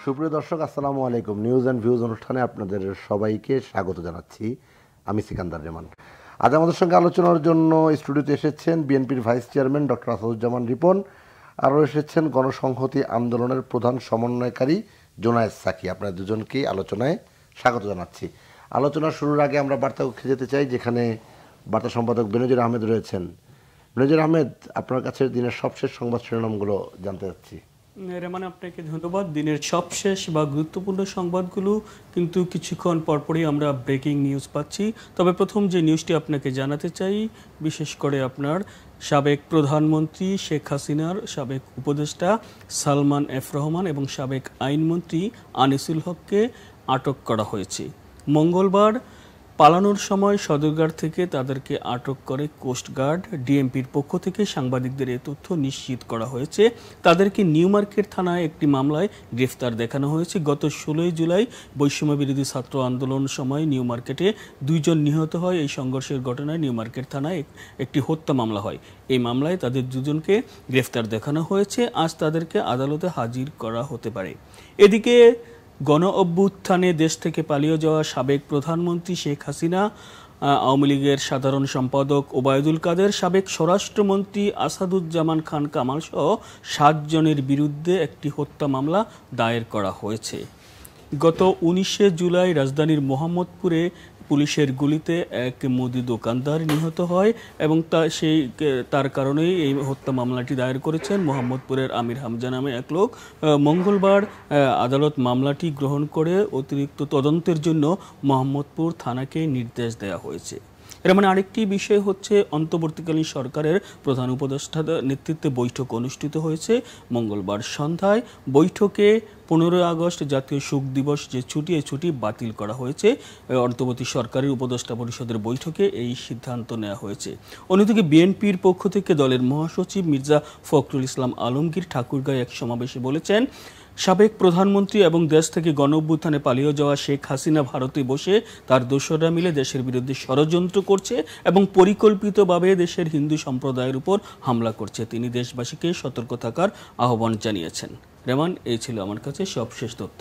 সুপ্রিয় দর্শক, আসসালামু আলাইকুম। নিউজ অ্যান্ড ভিউজ অনুষ্ঠানে আপনাদের সবাইকে স্বাগত জানাচ্ছি। আমি সিকান্দার জামান। আজ আমাদের সঙ্গে আলোচনার জন্য স্টুডিওতে এসেছেন বিএনপির vice chairman doctor Asaduzzaman Ripon, আরও এসেছেন গণসংহতি আন্দোলনের প্রধান সমন্বয়কারী জোনায়েদ সাকি। আপনার দুজনকেই আলোচনায় স্বাগত জানাচ্ছি। আলোচনা শুরুর আগে আমরা বার্তা কক্ষে যেতে চাই, যেখানে বার্তা সম্পাদক বেনজির আহমেদ রয়েছেন। বেনজির আহমেদ, আপনার কাছে দিনের সবশেষ সংবাদ শিরোনামগুলো জানতে চাচ্ছি। রেমান, আপনাকে ধন্যবাদ। দিনের সবশেষ বা গুরুত্বপূর্ণ সংবাদগুলো কিন্তু কিছুক্ষণ পরপরই আমরা ব্রেকিং নিউজ পাচ্ছি। তবে প্রথম যে নিউজটি আপনাকে জানাতে চাই, বিশেষ করে আপনার সাবেক প্রধানমন্ত্রী শেখ হাসিনার সাবেক উপদেষ্টা সালমান এফ রহমান এবং সাবেক আইনমন্ত্রী আনিসুল হককে আটক করা হয়েছে। মঙ্গলবার পালানোর সময় সদরঘাট থেকে তাদেরকে আটক করে কোস্টগার্ড। ডিএমপির পক্ষ থেকে সাংবাদিকদের এই তথ্য নিশ্চিত করা হয়েছে। তাদেরকে নিউ মার্কেট থানায় একটি মামলায় গ্রেফতার দেখানো হয়েছে। গত 16 জুলাই বৈষম্য বিরোধী ছাত্র আন্দোলন সময় নিউ মার্কেটে 2 জন নিহত হয়। এই সংঘর্ষের ঘটনায় নিউ মার্কেট থানায় একটি হত্যা মামলা হয়। এই মামলায় তাদের 2 জনকে গ্রেফতার দেখানো হয়েছে। আজ তাদেরকে আদালতে হাজির করা হতে পারে। এদিকে গণ অভ্যুত্থানে দেশ থেকে পালিয়ে যাওয়া সাবেক প্রধানমন্ত্রী শেখ হাসিনা, আওয়ামী লীগের সাধারণ সম্পাদক ওবায়দুল কাদের, সাবেক স্বরাষ্ট্রমন্ত্রী আসাদুজ্জামান খান কামাল সহ 7 জনের বিরুদ্ধে একটি হত্যা মামলা দায়ের করা হয়েছে। গত 19 জুলাই রাজধানীর মোহাম্মদপুরে পুলিশের গুলিতে এক মুদি দোকানদার নিহত হয় এবং তার কারণেই এই হত্যা মামলাটি দায়ের করেছেন মোহাম্মদপুরের আমির হামজা নামে এক লোক। মঙ্গলবার আদালত মামলাটি গ্রহণ করে অতিরিক্ত তদন্তের জন্য মোহাম্মদপুর থানাকে নির্দেশ দেওয়া হয়েছে। এর মানে আরেকটি বিষয় হচ্ছে, অন্তর্বর্তীকালীন সরকারের প্রধান উপদেষ্টার নেতৃত্বে বৈঠক অনুষ্ঠিত হয়েছে মঙ্গলবার সন্ধ্যায়। বৈঠকে 15 আগস্ট জাতীয় শোক দিবস যে ছুটি, এই ছুটি বাতিল করা হয়েছে। অন্তর্বর্তী সরকারের উপদেষ্টা পরিষদের বৈঠকে এই সিদ্ধান্ত নেওয়া হয়েছে। অন্যদিকে বিএনপির পক্ষ থেকে দলের মহাসচিব মির্জা ফখরুল ইসলাম আলমগীর ঠাকুরগাঁয়ে এক সমাবেশে বলেছেন, সাবেক প্রধানমন্ত্রী এবং দেশ থেকে গণঅভ্যুত্থানে পালিয়ে যাওয়া শেখ হাসিনা ভারতে বসে তার দোসররা মিলে দেশের বিরুদ্ধে ষড়যন্ত্র করছে এবং পরিকল্পিতভাবে দেশের হিন্দু সম্প্রদায়ের উপর হামলা করছে। তিনি দেশবাসীকে সতর্ক থাকার আহ্বান জানিয়েছেন। রেমান, এই ছিল আমার কাছে সবশেষ তথ্য।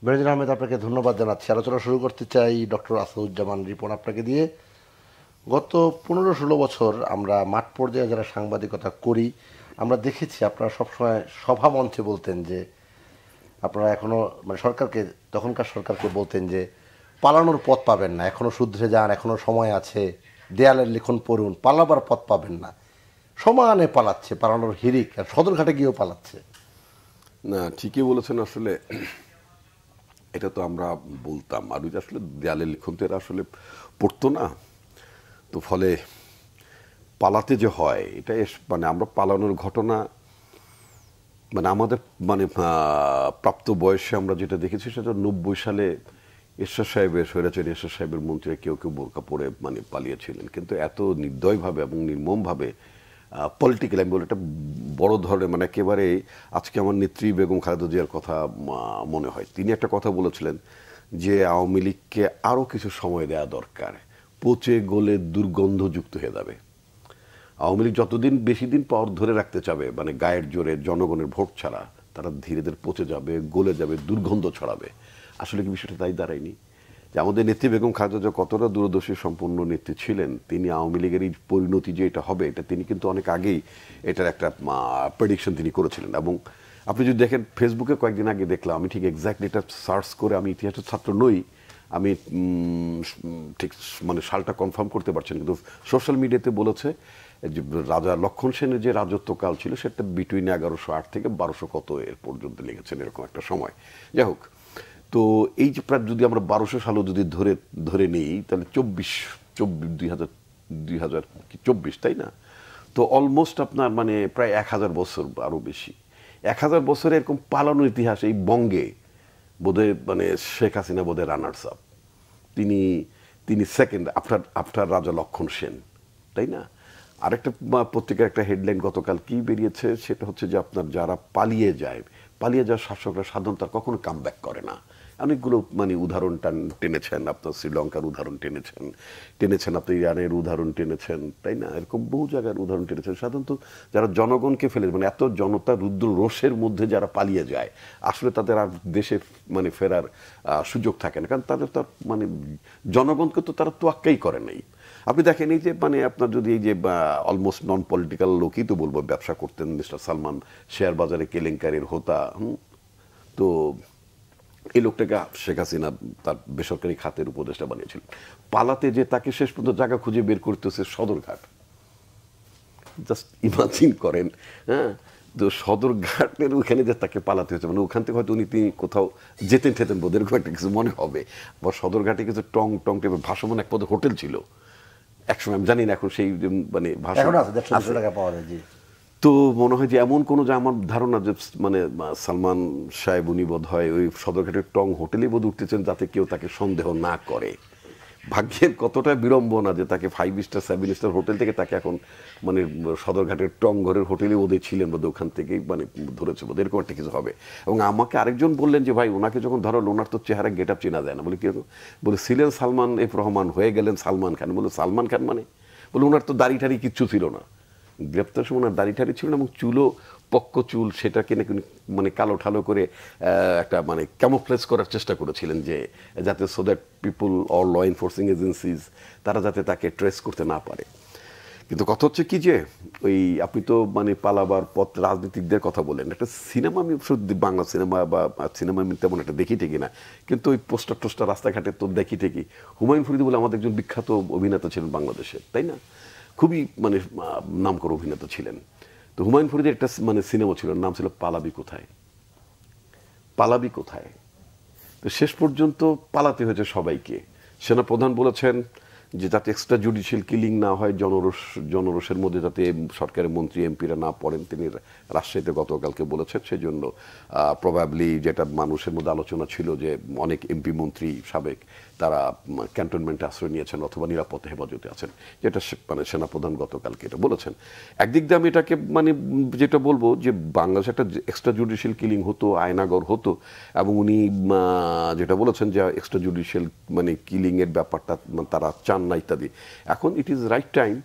বেনজির আহমেদ, আপনাকে ধন্যবাদ জানাচ্ছি। আলোচনা শুরু করতে চাই ডক্টর আসাদুজ্জামান রিপন আপনাকে দিয়ে। গত 15-16 বছর আমরা মাঠ পর্যায়ে যারা সাংবাদিকতা করি, আমরা দেখেছি আপনারা সবসময় সভা মঞ্চে বলতেন যে আপনারা এখনও সরকারকে, তখনকার সরকারকে বলতেন যে পালানোর পথ পাবেন না, এখনও শুধরে যান, এখনও সময় আছে, দেয়ালের লিখন পড়ুন, পালাবার পথ পাবেন না। সমানে পালাচ্ছে, পালানোর হিরিক, আর সদরঘাটে গিয়েও পালাচ্ছে। না, ঠিকই বলেছেন। আসলে এটা তো আমরা বলতাম, আর আসলে দেয়ালের লিখন তো এরা আসলে পড়তো না, তো ফলে পালাতে যে হয় এটা আমরা পালানোর ঘটনা আমাদের প্রাপ্ত বয়সে আমরা যেটা দেখেছি সেটা 90 সালে এরশাদ সাহেবের, স্বৈরাচারী এরশাদ সাহেবের মন্ত্রীরা কেউ কেউ বোরকা পরে পালিয়েছিলেন, কিন্তু এত নির্দয়ভাবে এবং নির্মমভাবে পলিটিক্যাল, আমি বলি এটা বড় ধরনের একেবারে। আজকে আমার নেত্রী বেগম খালেদা জিয়ার কথা মনে হয়। তিনি একটা কথা বলেছিলেন যে আওয়ামী লীগকে আরও কিছু সময় দেওয়া দরকার, পচে গলে দুর্গন্ধযুক্ত হয়ে যাবে। আওয়ামী লীগ যতদিন বেশি দিন পাওয়ার ধরে রাখতে চাবে, গায়ের জোরে, জনগণের ভোট ছাড়া, তারা ধীরে ধীরে পচে যাবে, গলে যাবে, দুর্গন্ধ ছড়াবে। আসলে কি বিষয়টা তাই দাঁড়ায়নি? যে আমাদের নেত্রী বেগম খালেদা জিয়া কতটা দূরদর্শী সম্পন্ন নেত্রী ছিলেন, তিনি আওয়ামী লীগের এই পরিণতি যে এটা হবে, এটা তিনি কিন্তু অনেক আগেই এটার একটা প্রেডিকশন তিনি করেছিলেন। এবং আপনি যদি দেখেন, ফেসবুকে কয়েকদিন আগে দেখলাম, আমি ঠিক এক্স্যাক্টলি এটা সার্চ করে, আমি ইতিহাসের ছাত্র নই, আমি ঠিক সালটা কনফার্ম করতে পারছেন, কিন্তু সোশ্যাল মিডিয়াতে বলেছে যে রাজা লক্ষণ সেনের যে রাজত্বকাল ছিল সেটা বিটুইন 1108 থেকে 1200 কত এর পর্যন্ত লেগেছেন, এরকম একটা সময়। যাই হোক, তো এই যে প্রায় যদি আমরা 1200 সালও যদি ধরে নিই, তাহলে 2024, তাই না? তো অলমোস্ট আপনার প্রায় 1000 বছর, আরো বেশি 1000 বছরের এরকম পালানোর ইতিহাস এই বঙ্গে বোধহয় শেখ হাসিনা বোধহয় রানার্স আপ, তিনি সেকেন্ড আফটার রাজা লক্ষণ সেন, তাই না? আরেকটা পত্রিকার একটা হেডলাইন গতকাল কি বেরিয়েছে, সেটা হচ্ছে যে আপনার যারা পালিয়ে যাওয়া শাসকরা সাধারণত কখনো কাম ব্যাক করে না। অনেকগুলো মানে উদাহরণ টেনেছেন, আপনার শ্রীলঙ্কার উদাহরণ টেনেছেন আপনি ইরানের উদাহরণ টেনেছেন, তাই না? এরকম বহু জায়গার উদাহরণ টেনেছেন। সাধারণত যারা জনগণকে ফেলে, মানে এত জনতা রুদ্র রোষের মধ্যে যারা পালিয়ে যায়, আসলে তাদের আর দেশে মানে ফেরার সুযোগ থাকে না, কারণ তাদের তার মানে জনগণকে তো তারা তোয়াক্কাই করে নাই। আপনি দেখেন এই যে মানে আপনার যদি এই যে অলমোস্ট নন পলিটিক্যাল লোকই তো বলবো, ব্যবসা করতেন মিস্টার সালমান, শেয়ার বাজারে কেলেঙ্কারির হোতা, তো এই লোকটাকে শেখ হাসিনা তার বেসরকারি খাতের উপদেষ্টা বানিয়েছিলেন। পালাতে যে তাকে শেষ পর্যন্ত জায়গা খুঁজে বের করতেছে সদরঘাট। জাস্ট ইমাজিন করেন, হ্যাঁ, তো সদরঘাটের ওখানে যে তাকে পালাতে হয়েছে, মানে ওখান থেকে হয়তো উনি তিনি কোথাও যেতেন ঠেতেন বোধ, এরকম একটা কিছু মনে হবে। বা সদরঘাটে কিছু টং টং টাইপের ভাসমান এক পদে হোটেল ছিল একসময়, আমি জানি না এখন সেই মানে তো মনে হয় যে এমন কোনো, যে আমার ধারণা যে মানে সালমান সাহেব উনি বোধ হয় ওই সদরঘাটের টং হোটেলে বোধ উঠতেছেন যাতে কেউ তাকে সন্দেহ না করে। ভাগ্যের কতটা বিড়ম্বনা যে তাকে 5 স্টার 7 স্টার হোটেল থেকে তাকে এখন মানে সদরঘাটের টং ঘরের হোটেলে ওদের ছিলেন বোধ, ওখান থেকেই মানে ধরেছে বোধ, এরকম একটা কিছু হবে। এবং আমাকে আরেকজন বললেন যে ভাই ওনাকে যখন ধরো ওনার তো চেহারা গেট আপ চেনা যায় না। বলে কি বলে ছিলেন সালমান এফ রহমান, হয়ে গেলেন সালমান খান। বলে সালমান খান মানে? বলে ওনার তো দাড়ি ঠাড়ি কিচ্ছু ছিল না, গ্রেপ্তার সময় ওনার দাড়ি ঠাড়ি ছিল না, এবং চুলও পক্ক চুল, সেটাকে নাকি মানে কালো ঠালো করে একটা মানে ক্যামোফ্লেজ করার চেষ্টা করেছিলেন, যে যাতে so that people or law enforcing agencies তারা যাতে তাকে ট্রেস করতে না পারে। কিন্তু কথা হচ্ছে কি যে ওই আপনি তো মানে পালাবার পথ, রাজনীতিকদের কথা বলেন, একটা সিনেমা আমি বাংলা সিনেমা বা সিনেমা আমি তেমন একটা দেখি ঠিকই না, কিন্তু ওই পোস্টার টোস্টার রাস্তাঘাটে তো দেখি ঠিকই। হুমায়ুন ফরিদি বলে আমাদের একজন বিখ্যাত অভিনেতা ছিলেন বাংলাদেশে, তাই না? খুবই মানে নামকরা অভিনেতা ছিলেন। তো হুমায়ুন ফরিদের একটা মানে সিনেমা ছিল, নাম ছিল পালাবি কোথায়, পালাবি কোথায়। তো শেষ পর্যন্ত পালাতে হয়েছে সবাইকে। সেনাপ্রধান বলেছেন যে যাতে এক্সট্রা জুডিশিয়াল কিলিং না হয়, জনরোষের মধ্যে যাতে সরকারের মন্ত্রী এমপিরা না পড়েন, তিনি রাজশাহীতে গতকালকে বলেছেন। সেই জন্য প্রবাবলি যেটা মানুষের মধ্যে আলোচনা ছিল যে অনেক এমপি মন্ত্রী সাবেক তারা ক্যান্টনমেন্টে আশ্রয় নিয়েছেন অথবা নিরাপত্তা হেফাজতে আছেন, যেটা মানে সেনাপ্রধান গতকালকে এটা বলেছেন। একদিক দিয়ে আমি এটাকে মানে যেটা বলবো যে বাংলাদেশে একটা এক্সট্রা জুডিশিয়াল কিলিং হতো, আয়নাগর হতো, এবং উনি যেটা বলেছেন যে এক্সট্রা জুডিশিয়াল মানে কিলিংয়ের ব্যাপারটা তারা চান না ইত্যাদি। এখন ইট ইজ রাইট টাইম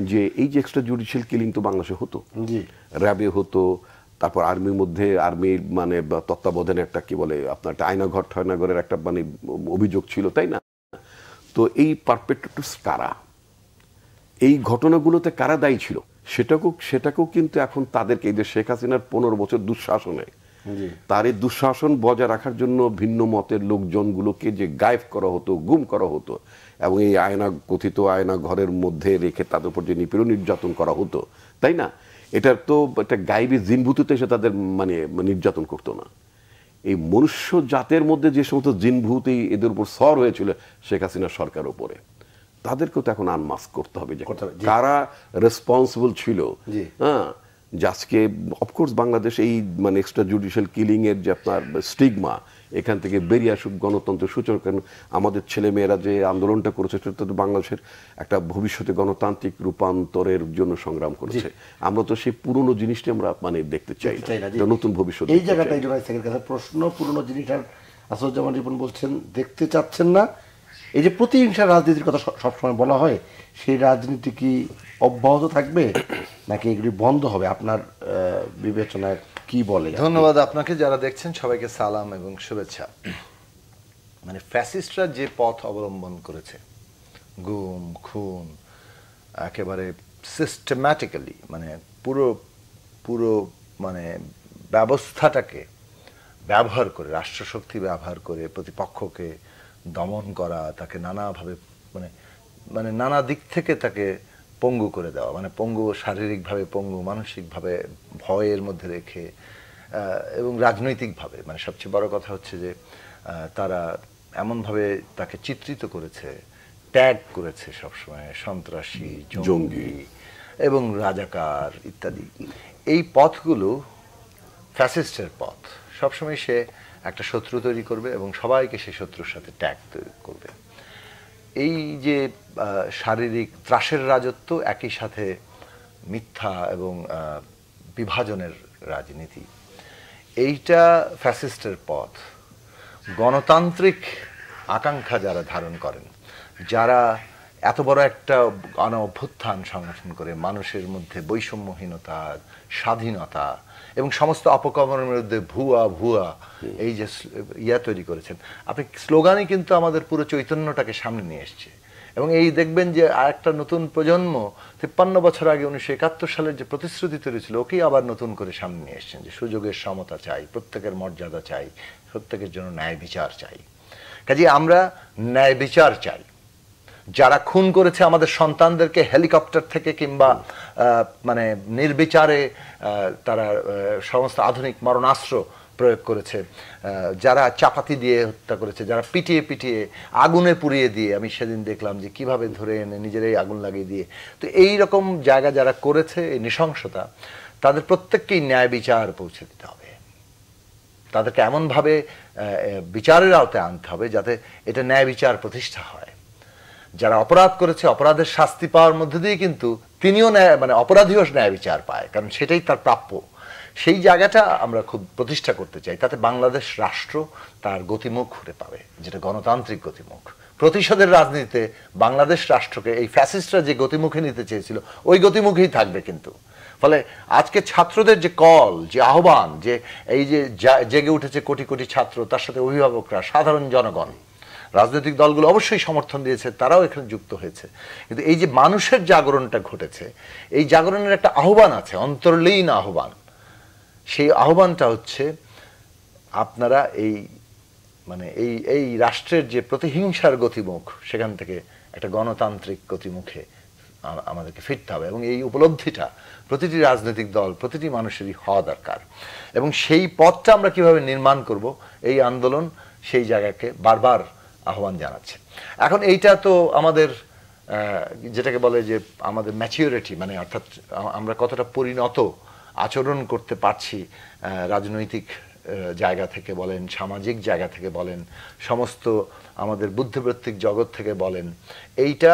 যে এই যে এক্সট্রা জুডিশিয়াল কিলিং তো বাংলাদেশে হতো, র্যাবে হতো, তারপর আর্মির মধ্যে আর্মির মানে তত্ত্বাবধানে একটা কি বলে আপনার একটা আয়নাঘর ঠয়নাঘরের একটা মানে অভিযোগ ছিল, তাই না? তো এই পারপেট্রেটরস কারা, এই ঘটনাগুলোতে কারা দায়ী ছিল, সেটাকেও কিন্তু এখন তাদেরকে এই যে শেখ হাসিনার 15 বছর দুঃশাসনে তার এই দুঃশাসন বজায় রাখার জন্য ভিন্ন মতের লোকজনগুলোকে যে গায়েব করা হতো, গুম করা হতো, এবং এই কথিত আয়না ঘরের মধ্যে রেখে তাদের উপর যে নিপীড়ন নির্যাতন করা হতো, তাই না? এটার তো একটা গায়েবী জিনভূতিতে এসে তাদের মানে নির্যাতন করতো না। এই মনুষ্য জাতের মধ্যে যে সমস্ত জিনভূতি এদের উপর সর হয়েছিল শেখ হাসিনা সরকার উপরে, তাদেরকেও তো এখন আনমাস্ক করতে হবে যে কারা রেসপন্সিবল ছিল। হ্যাঁ, যে আজকে অফকোর্স বাংলাদেশ এই মানে এক্সট্রা জুডিশিয়াল কিলিং এর যে আপনার স্টিগমা, এখান থেকে বেরিয়ে আসুক গণতন্ত্রের সূচনা। কেন আমাদের ছেলেমেয়েরা যে আন্দোলনটা করেছে সেটা তো বাংলাদেশের একটা ভবিষ্যতে গণতান্ত্রিক রূপান্তরের জন্য সংগ্রাম করেছে। আমরা তো সেই পুরনো জিনিসটা আমরা মানে দেখতে চাই না, নতুন ভবিষ্যৎ। এই জায়গাটাই জোনায়েদ কাছে প্রশ্ন, পুরনো জিনিসটার আসাদুজ্জামান রিপন বলছেন দেখতে চাচ্ছেন না। এই যে প্রতিহিংসার রাজনীতির কথা সবসময় বলা হয়, সেই রাজনীতি কি অব্যাহত থাকবে নাকি এগুলি বন্ধ হবে? আপনার বিবেচনায় কি বলে? ধন্যবাদ আপনাকে, যারা দেখছেন সবাইকে সালাম এবং শুভেচ্ছা। মানে ফ্যাসিস্টরা যে পথ অবলম্বন করেছে, গুম খুন, একেবারে সিস্টেম্যাটিক্যালি মানে পুরো মানে ব্যবস্থাটাকে ব্যবহার করে, রাষ্ট্রশক্তি ব্যবহার করে প্রতিপক্ষকে দমন করা, তাকে নানাভাবে মানে মানে নানা দিক থেকে তাকে পঙ্গু করে দেওয়া, মানে পঙ্গু শারীরিকভাবে পঙ্গু, মানসিকভাবে ভয়ের মধ্যে রেখে, এবং রাজনৈতিকভাবে মানে সবচেয়ে বড় কথা হচ্ছে যে তারা এমনভাবে তাকে চিত্রিত করেছে, ট্যাগ করেছে সবসময় সন্ত্রাসী, জঙ্গি এবং রাজাকার ইত্যাদি। এই পথগুলো ফ্যাসিস্টের পথ। সবসময় সে একটা শত্রু তৈরি করবে এবং সবাইকে সেই শত্রুর সাথে ট্যাগ তৈরি করবে। এই যে শারীরিক ত্রাসের রাজত্ব, একই সাথে মিথ্যা এবং বিভাজনের রাজনীতি, এইটা ফ্যাসিস্টের পথ। গণতান্ত্রিক আকাঙ্ক্ষা যারা ধারণ করেন, যারা এত বড় একটা অভ্যুত্থান সংগঠন করে মানুষের মধ্যে বৈষম্যহীনতা, স্বাধীনতা এবং সমস্ত অপকর্মের বিরুদ্ধে ভুয়া এই যে ইয়া তৈরি করেছেন, আপনি স্লোগানই কিন্তু আমাদের পুরো চৈতন্যটাকে সামনে নিয়ে এসছে। এবং এই দেখবেন যে আরেকটা নতুন প্রজন্ম 53 বছর আগে 1971 সালের যে প্রতিশ্রুতি তৈরি ছিল ওকেই আবার নতুন করে সামনে নিয়ে এসছেন, যে সুযোগের সমতা চাই, প্রত্যেকের মর্যাদা চাই, প্রত্যেকের জন্য ন্যায় বিচার চাই। কাজে আমরা ন্যায় বিচার চাই। যারা খুন করেছে আমাদের সন্তানদেরকে হেলিকপ্টার থেকে কিংবা মানে নির্বিচারে তারা সমস্ত আধুনিক মারণাস্ত্র প্রয়োগ করেছে, যারা চাপাতি দিয়ে হত্যা করেছে, যারা পিটিয়ে আগুনে পুড়িয়ে দিয়ে, আমি সেদিন দেখলাম যে কিভাবে ধরে এনে নিজেরাই আগুন লাগিয়ে দিয়ে, তো এই রকম জায়গা যারা করেছে এই নৃশংসতা, তাদের প্রত্যেককেই ন্যায় বিচার পৌঁছে দিতে হবে। তাদেরকে এমনভাবে বিচারের আওতায় আনতে হবে যাতে এটা ন্যায় বিচার প্রতিষ্ঠা হয়। যারা অপরাধ করেছে অপরাধের শাস্তি পাওয়ার মধ্যে দিয়ে কিন্তু তিনিও মানে অপরাধীও ন্যায় বিচার পায়, কারণ সেটাই তার প্রাপ্য। সেই জায়গাটা আমরা খুব প্রতিষ্ঠা করতে চাই, তাতে বাংলাদেশ রাষ্ট্র তার গতিমুখ ঘুরে পাবে, যেটা গণতান্ত্রিক গতিমুখ। প্রতিশোধের রাজনীতিতে বাংলাদেশ রাষ্ট্রকে এই ফ্যাসিস্টরা যে গতিমুখে নিতে চেয়েছিল ওই গতিমুখেই থাকবে। কিন্তু ফলে আজকে ছাত্রদের যে কল, যে আহ্বান, যে এই যে জেগে উঠেছে কোটি কোটি ছাত্র, তার সাথে অভিভাবকরা, সাধারণ জনগণ, রাজনৈতিক দলগুলো অবশ্যই সমর্থন দিয়েছে, তারাও এখানে যুক্ত হয়েছে। কিন্তু এই যে মানুষের জাগরণটা ঘটেছে, এই জাগরণের একটা আহ্বান আছে, অন্তর্লীন আহ্বান। সেই আহ্বানটা হচ্ছে আপনারা এই মানে এই রাষ্ট্রের যে প্রতিহিংসার গতিমুখ, সেখান থেকে একটা গণতান্ত্রিক গতিমুখে আমাদেরকে ফিরতে হবে। এবং এই উপলব্ধিটা প্রতিটি রাজনৈতিক দল, প্রতিটি মানুষেরই হওয়া দরকার। এবং সেই পথটা আমরা কিভাবে নির্মাণ করব, এই আন্দোলন সেই জায়গাকে বারবার আহ্বান জানাচ্ছে। এখন এইটা তো আমাদের যেটাকে বলে যে আমাদের ম্যাচিউরিটি, মানে অর্থাৎ আমরা কতটা পরিণত আচরণ করতে পারছি, রাজনৈতিক জায়গা থেকে বলেন, সামাজিক জায়গা থেকে বলেন, সমস্ত আমাদের বুদ্ধিবৃত্তিক জগৎ থেকে বলেন, এইটা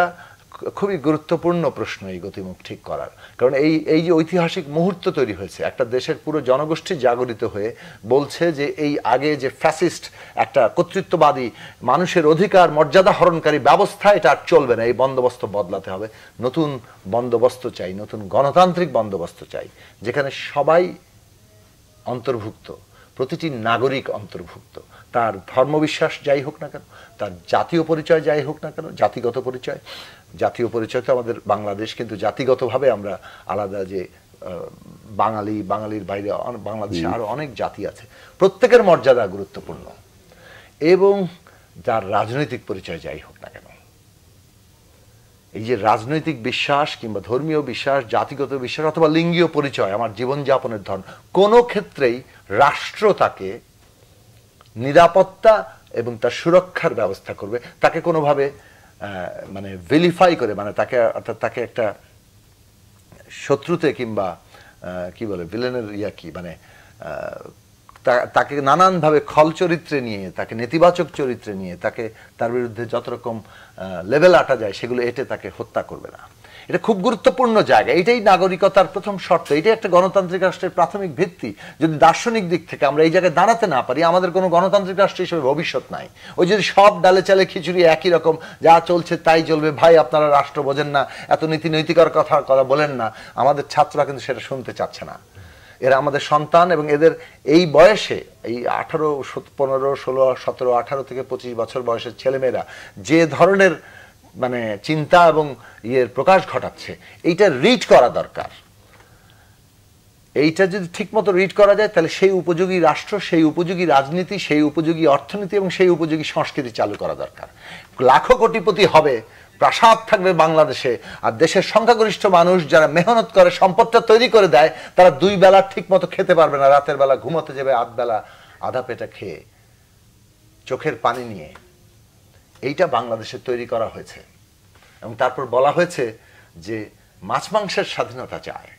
খুবই গুরুত্বপূর্ণ প্রশ্ন এই গতিমুখ ঠিক করার। কারণ এই যে ঐতিহাসিক মুহূর্ত তৈরি হয়েছে, একটা দেশের পুরো জনগোষ্ঠী জাগরিত হয়ে বলছে যে এই আগে যে ফ্যাসিস্ট একটা কর্তৃত্ববাদী মানুষের অধিকার মর্যাদা হরণকারী ব্যবস্থা, এটা আর চলবে না, এই বন্দোবস্ত বদলাতে হবে, নতুন বন্দোবস্ত চাই, নতুন গণতান্ত্রিক বন্দোবস্ত চাই, যেখানে সবাই অন্তর্ভুক্ত, প্রতিটি নাগরিক অন্তর্ভুক্ত, তার ধর্মবিশ্বাস যাই হোক না কেন, তার জাতীয় পরিচয় যাই হোক না কেন, জাতিগত পরিচয়, জাতীয় পরিচয় তো আমাদের বাংলাদেশ, কিন্তু জাতিগতভাবে আমরা আলাদা, যে বাঙালির বাইরে বাংলাদেশে আরো অনেক জাতি আছে, প্রত্যেকের মর্যাদা গুরুত্বপূর্ণ, এবং যার রাজনৈতিক পরিচয় যাই হোক না কেন। এই যে রাজনৈতিক বিশ্বাস কিংবা ধর্মীয় বিশ্বাস, জাতিগত বিশ্বাস অথবা লিঙ্গীয় পরিচয়, আমার জীবনযাপনের ধরন, কোনো ক্ষেত্রেই রাষ্ট্র তাকে নিরাপত্তা এবং তার সুরক্ষার ব্যবস্থা করবে, তাকে কোনোভাবে মানে ভিলিফাই করে, মানে তাকে, অর্থাৎ তাকে একটা শত্রুতে কিংবা কি বলে ভিলেনের কি মানে তাকে নানানভাবে খল চরিত্রে নিয়ে, তাকে নেতিবাচক চরিত্রে নিয়ে, তাকে তার বিরুদ্ধে যত রকম লেভেল আটা যায় সেগুলো এটে তাকে হত্যা করবে না। এটা খুব গুরুত্বপূর্ণ জায়গা, এটাই নাগরিকতার প্রথম শর্ত, এটাই একটা গণতান্ত্রিক রাষ্ট্রের প্রাথমিক ভিত্তি। যদি দার্শনিক দিক থেকে আমরা এই জায়গায় দাঁড়াতে না পারি, আমাদের কোনো গণতান্ত্রিক রাষ্ট্র হিসেবে ভবিষ্যৎ নাই। ওই যদি সব ডালে চালে খিচুড়ি একই রকম যা চলছে তাই চলবে, ভাই আপনারা রাষ্ট্র বোঝেন না, এত নীতি নৈতিকর কথা বলেন না, আমাদের ছাত্ররা কিন্তু সেটা শুনতে চাচ্ছে না। এরা আমাদের সন্তান, এবং এদের এই বয়সে, এই 18, 15, 16, 17, 18 থেকে 25 বছর বয়সের ছেলেমেয়েরা যে ধরনের মানে চিন্তা এবং প্রকাশ ঘটাচ্ছে, এইটা রিড করা দরকার। এইটা যদি ঠিকমতো রিড করা যায়, তাহলে সেই উপযোগী রাষ্ট্র, সেই উপযোগী রাজনীতি, সেই উপযোগী অর্থনীতি এবং সেই উপযোগী সংস্কৃতি চালু করা দরকার। লাখো কোটিপতি হবে, প্রাসাদ থাকবে বাংলাদেশে, আর দেশের সংখ্যাগরিষ্ঠ মানুষ যারা মেহনত করে সম্পদটা তৈরি করে দেয়, তারা 2 বেলা ঠিক মতো খেতে পারবে না, রাতের বেলা ঘুমোতে যাবে আধবেলা আধা পেটা খেয়ে, চোখের পানি নিয়ে। এইটা বাংলাদেশে তৈরি করা হয়েছে, এবং তারপর বলা হয়েছে যে মাছ মাংসের স্বাধীনতা চায়,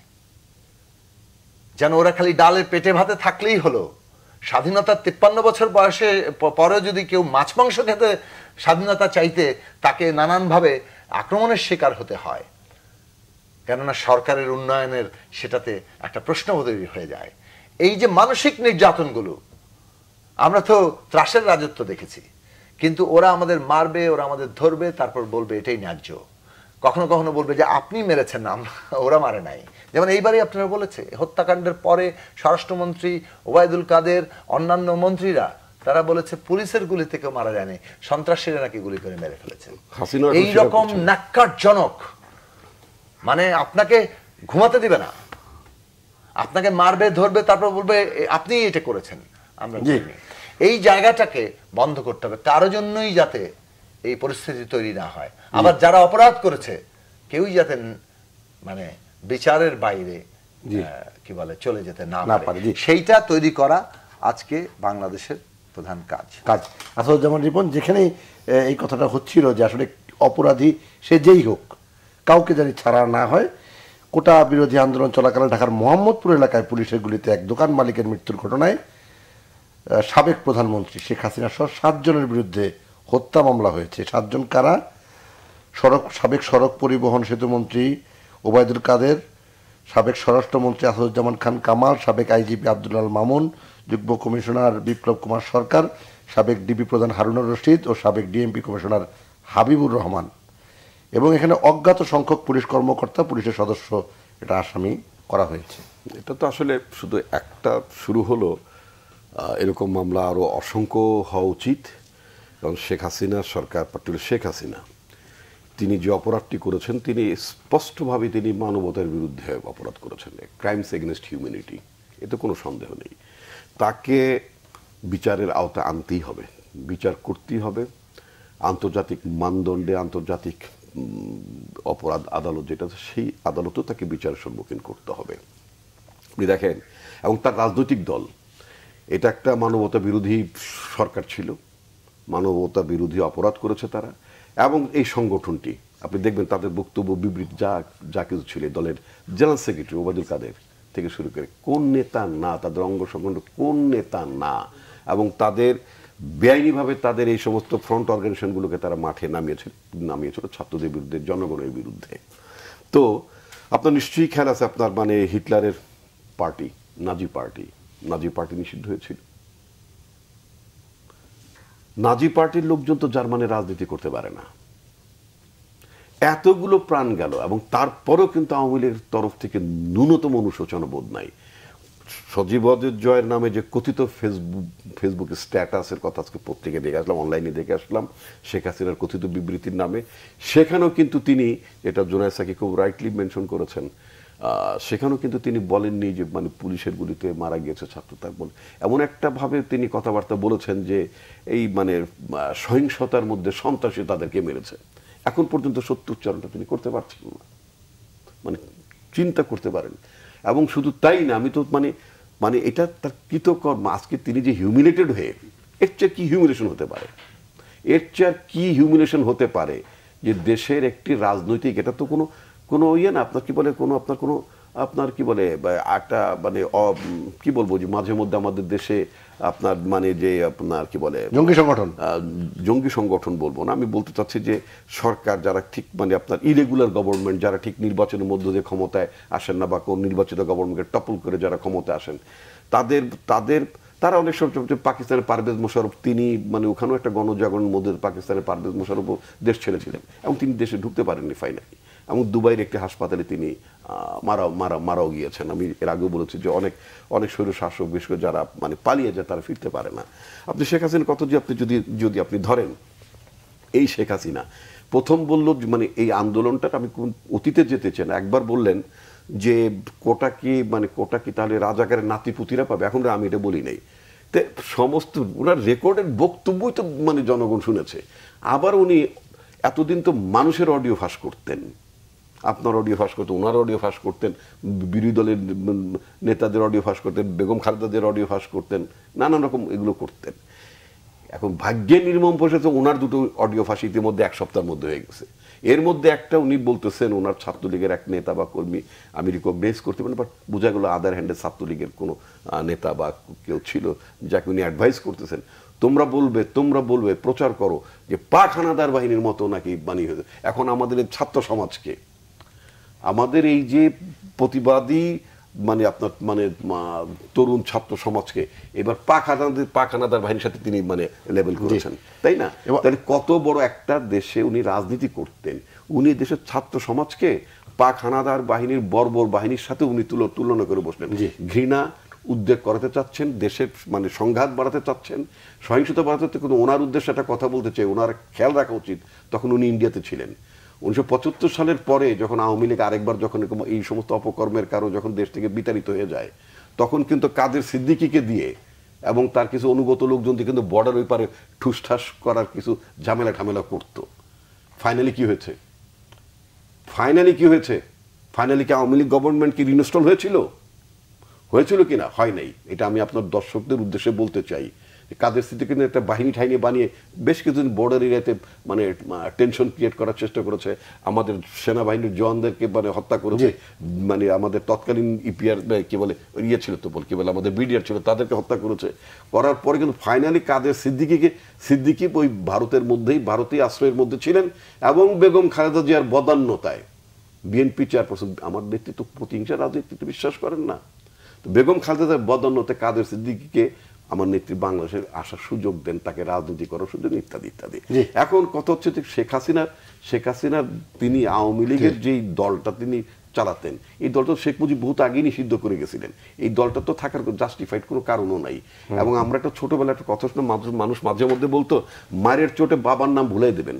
যেন ওরা খালি ডালের পেটে ভাতে থাকলেই হলো। স্বাধীনতার 53 বছর বয়সে পরেও যদি কেউ মাছ মাংস খেতে স্বাধীনতা চাইতে, তাকে নানানভাবে আক্রমণের শিকার হতে হয়, কেননা সরকারের উন্নয়নের সেটাতে একটা প্রশ্ন তৈরি হয়ে যায়। এই যে মানসিক নির্যাতনগুলো, আমরা তো ত্রাসের রাজত্ব দেখেছি, কিন্তু ওরা আমাদের মারবে, ওরা আমাদের ধরবে, তারপর বলবে এটাই ন্যায্য। কখনো কখনো বলবে যে আপনি মেরেছেন না, ওরা মারে নাই। যেমন এইবারই আপনারা বলেছে হত্যাকাণ্ডের পরে স্বরাষ্ট্রমন্ত্রী ওবায়দুল কাদের, অন্যান্য মন্ত্রীরা তারা বলেছে পুলিশের গুলি থেকে মারা যায়নি, সন্ত্রাসীরা নাকি গুলি করে মেরে ফেলেছে। এইরকম ন্যাক্কারজনক, মানে আপনাকে ঘুমাতে দিবে না, আপনাকে মারবে, ধরবে, তারপর বলবে আপনি এটা করেছেন, আমরা করিনি। এই জায়গাটাকে বন্ধ করতে হবে, তার জন্যই যাতে এই পরিস্থিতি তৈরি না হয়। আবার যারা অপরাধ করেছে কেউই যাতে মানে বিচারের বাইরে কি বলে চলে যেতে না পারে, সেইটা তৈরি করা আজকে বাংলাদেশের প্রধান কাজ। আসাদুজ্জামান রিপন, যেখানেই এই কথাটা হচ্ছিল যে আসলে অপরাধী সে যেই হোক কাউকে জানি ছাড়া না হয়, কোটা বিরোধী আন্দোলন চলাকালে ঢাকার মোহাম্মদপুর এলাকায় পুলিশের গুলিতে এক দোকান মালিকের মৃত্যুর ঘটনায় সাবেক প্রধানমন্ত্রী শেখ হাসিনা সহ 7 জনের বিরুদ্ধে হত্যা মামলা হয়েছে। 7 জন কারা? সাবেক সড়ক পরিবহন সেতুমন্ত্রী ওবায়দুল কাদের, সাবেক স্বরাষ্ট্রমন্ত্রী আসাদুজ্জামান খান কামাল, সাবেক আইজিপি আব্দুল আল মামুন, যুগ্ম কমিশনার বিপ্লব কুমার সরকার, সাবেক ডিবি প্রধান হারুনুর রশিদ ও সাবেক ডিএমপি কমিশনার হাবিবুর রহমান। এবং এখানে অজ্ঞাত সংখ্যক পুলিশ কর্মকর্তা, পুলিশের সদস্য এটা আসামি করা হয়েছে। এটা তো আসলে শুধু একটা শুরু হলো, এরকম মামলা আরও অসংখ্য হওয়া উচিত। কারণ শেখ হাসিনা সরকার, পার্টিকুলার শেখ হাসিনা, তিনি যে অপরাধটি করেছেন তিনি স্পষ্টভাবে তিনি মানবতার বিরুদ্ধে অপরাধ করেছেন, ক্রাইমস এগেনস্ট হিউম্যানিটি, এতে কোনো সন্দেহ নেই। তাকে বিচারের আওতায় আনতেই হবে, বিচার করতেই হবে। আন্তর্জাতিক মানদণ্ডে আন্তর্জাতিক অপরাধ আদালত যেটা আছে সেই আদালতেও তাকে বিচারের সম্মুখীন করতে হবে। আপনি দেখেন, এবং তার রাজনৈতিক দল, এটা একটা মানবতা বিরোধী সরকার ছিল, মানবতা বিরোধী অপরাধ করেছে তারা। এবং এই সংগঠনটি আপনি দেখবেন তাদের বক্তব্য বিবৃতি যা কিছু ছিল, দলের জেনারেল সেক্রেটারি ওবায়দুল কাদের থেকে শুরু করে কোন নেতা না, তাদের অঙ্গ সংগঠন কোন নেতা না, এবং তাদের বেআইনিভাবে তাদের এই সমস্ত ফ্রন্ট অর্গানাইজেশনগুলোকে তারা মাঠে নামিয়েছিল ছাত্রদের বিরুদ্ধে, জনগণের বিরুদ্ধে। তো আপনার নিশ্চয়ই খেয়াল আছে, আপনার মানে হিটলারের পার্টি নাজি পার্টি নিষিদ্ধ হয়েছিল। নাজি পার্টির লোকজন তো জার্মানির রাজনীতি করতে পারে না, এতগুলো প্রাণ গেল, এবং তারপরেও কিন্তু আওয়ামী লীগের তরফ থেকে ন্যূনতম অনুশোচনা বোধ নাই। সজীব জয়ের নামে যে কথিত ফেসবুকে স্ট্যাটাসের কথা আজকে পত্রিকায় দেখে আসলাম, অনলাইনে দেখে আসলাম, শেখ হাসিনার কথিত বিবৃতির নামে, সেখানেও কিন্তু তিনি, এটা জুনায়েদ সাকি খুব রাইটলি মেনশন করেছেন, সেখানেও কিন্তু তিনি বলেননি যে মানে পুলিশের গুলিতে মারা গিয়েছে ছাত্র, তার বলে এমন একটা ভাবে তিনি কথাবার্তা বলেছেন যে এই মানে সহিংসতার মধ্যে সন্ত্রাসী তাদেরকে মেরেছে। এখন পর্যন্ত সত্য উচ্চারণটা তিনি করতে পারছেন না, মানে চিন্তা করতে পারেন। এবং শুধু তাই না, আমি তো মানে এটা তার কৃতকর্ম। আজকে তিনি যে হিউমিলেটেড হয়ে, এর চেয়ে কি হিউমিলেশন হতে পারে, এর চেয়ে কি হিউমিলেশন হতে পারে যে দেশের একটি রাজনৈতিক, এটা তো কোনো ইয়ে না, আপনার কি বলে আপনার কি বলে একটা মানে কি বলবো যে মাঝে মধ্যে আমাদের দেশে আপনার মানে যে আপনার কি বলে জঙ্গি সংগঠন বলবো না, আমি বলতে চাচ্ছি যে সরকার যারা ঠিক মানে আপনার ইরেগুলার গভর্নমেন্ট, যারা ঠিক নির্বাচনের মধ্য দিয়ে ক্ষমতায় আসেন না, বা কোন নির্বাচিত গভর্নমেন্টকে টপল করে যারা ক্ষমতায় আসেন, তারা অনেক সময় পাকিস্তানের পারভেজ মোশাররফ, তিনি মানে ওখানেও একটা গণজাগরণের মধ্যে পাকিস্তানের পারভেজ মোশাররফও দেশ ছেড়েছিলেন, এবং তিনি দেশে ঢুকতে পারেননি ফাইনালি, এবং দুবাইয়ের একটি হাসপাতালে তিনি মারাও গিয়েছেন। আমি এর আগেও বলেছি যে অনেক স্বৈর শাসক, বিশেষ করে যারা মানে পালিয়ে যায়, তারা ফিরতে পারে না। আপনি শেখ হাসিনার কথা যে আপনি যদি আপনি ধরেন, এই শেখ হাসিনা প্রথম বলল মানে এই আন্দোলনটা, আমি অতীতে যেতে চাই না, একবার বললেন যে কোটা কি তাহলে রাজাকারের নাতিপুতিরা পাবে, এখন আমি এটা বলি নাই। তো সমস্ত ওনার রেকর্ডের বক্তব্যই তো মানে জনগণ শুনেছে। আবার উনি এতদিন তো মানুষের অডিও ফাঁস করতেন, আপনার অডিও ফাঁস করতেন, ওনার অডিও ফাঁস করতেন, বিরোধী দলের নেতাদের অডিও ফাঁস করতেন, বেগম খালেদাদের অডিও ফাঁস করতেন, নানান রকম এগুলো করতেন। এখন ভাগ্যে নির্মম পয়সাতে ওনার দুটো অডিও ফাঁস ইতিমধ্যে 1 সপ্তাহের মধ্যে হয়ে গেছে। এর মধ্যে একটা উনি বলতেছেন ওনার ছাত্রলীগের এক নেতা বা কর্মী আমি রিকগনাইজ করতে পারি, বাট বোঝা গেল আদার হ্যান্ডে ছাত্রলীগের কোনো নেতা বা কেউ ছিল যাকে উনি অ্যাডভাইস করতেছেন, তোমরা বলবে প্রচার করো যে পাক হানাদার বাহিনীর মতো নাকি বানিয়ে হয়েছে। এখন আমাদের ছাত্র সমাজকে, আমাদের এই যে প্রতিবাদী মানে আপনার মানে তরুণ ছাত্র সমাজকে এবার পাক হানাদার বাহিনীর সাথে তিনি মানে লেবেল করেছেন, তাই না? তাহলে কত বড় একটা দেশে উনি রাজনীতি করতেন, উনি দেশের ছাত্র সমাজকে পাক হানাদার বাহিনীর বর্বর বাহিনীর সাথে উনি তুলনা করে বসলেন। ঘৃণা উদ্বেগ করাতে চাচ্ছেন, দেশের মানে সংঘাত বাড়াতে চাচ্ছেন, সহিংসতা বাড়াতে চাচ্ছেন। কিন্তু ওনার উদ্দেশ্যে একটা কথা বলতে চাই, ওনার খেয়াল রাখা উচিত তখন উনি ইন্ডিয়াতে ছিলেন। 1975 সালের পরে যখন আওয়ামী লীগ আরেকবার যখন এই সমস্ত অপকর্মের কারণে যখন দেশ থেকে বিতাড়িত হয়ে যায়, তখন কিন্তু কাদের সিদ্দিকীকে দিয়ে এবং তার কিছু অনুগত লোকজন দিয়ে কিন্তু বর্ডার ওই পারে ঠুসঠাস করার কিছু ঝামেলা করতো। ফাইনালি কি হয়েছে? ফাইনালি কি আওয়ামী লীগ গভর্নমেন্ট কি রিইনস্টল হয়েছিল কিনা? হয় নাই। এটা আমি আপনার দর্শকদের উদ্দেশ্যে বলতে চাই। কাদের সিদ্দিকী একটা বাহিনী ঠাইনি বানিয়ে বেশ কিছুদিন বর্ডার এরিয়াতে মানে টেনশন ক্রিয়েট করার চেষ্টা করেছে, আমাদের সেনাবাহিনীর জওয়ানদেরকে মানে হত্যা করেছে, মানে আমাদের তৎকালীন ইপিআর কি বলে ইয়ে ছিল তো কি বলে আমাদের বিডিআর ছিল, তাদেরকে হত্যা করার পরে কিন্তু ফাইনালি কাদের সিদ্দিকী ওই ভারতের মধ্যেই ভারতীয় আশ্রয়ের মধ্যে ছিলেন এবং বেগম খালেদা জিয়ার বদান্যতায় বিএনপি চেয়ারপারসন, আমার নেতৃত্ব প্রতিহিংসা রাজনীতিতে বিশ্বাস করেন না, বেগম খালেদা জিয়ার বদান্যতায় কাদের সিদ্দিকীকে আমার নেত্রী বাংলাদেশে আসার সুযোগ দেন, তাকে রাজনীতি করার সুযোগ, ইত্যাদি ইত্যাদি। এখন কথা হচ্ছে যে শেখ হাসিনার তিনি আওয়ামী লীগের যেই দলটা তিনি চালাতেন, এই দলটা শেখ মুজিব বহুত আগেই নিষিদ্ধ করে গেছিলেন। এই দলটা তো থাকার জাস্টিফাইড কোনো কারণও নাই। এবং আমরা একটা ছোটবেলা একটা কথা শুনে মানুষ মাঝে মধ্যে বলতো মায়ের চোটে বাবার নাম ভুলাই দেবেন।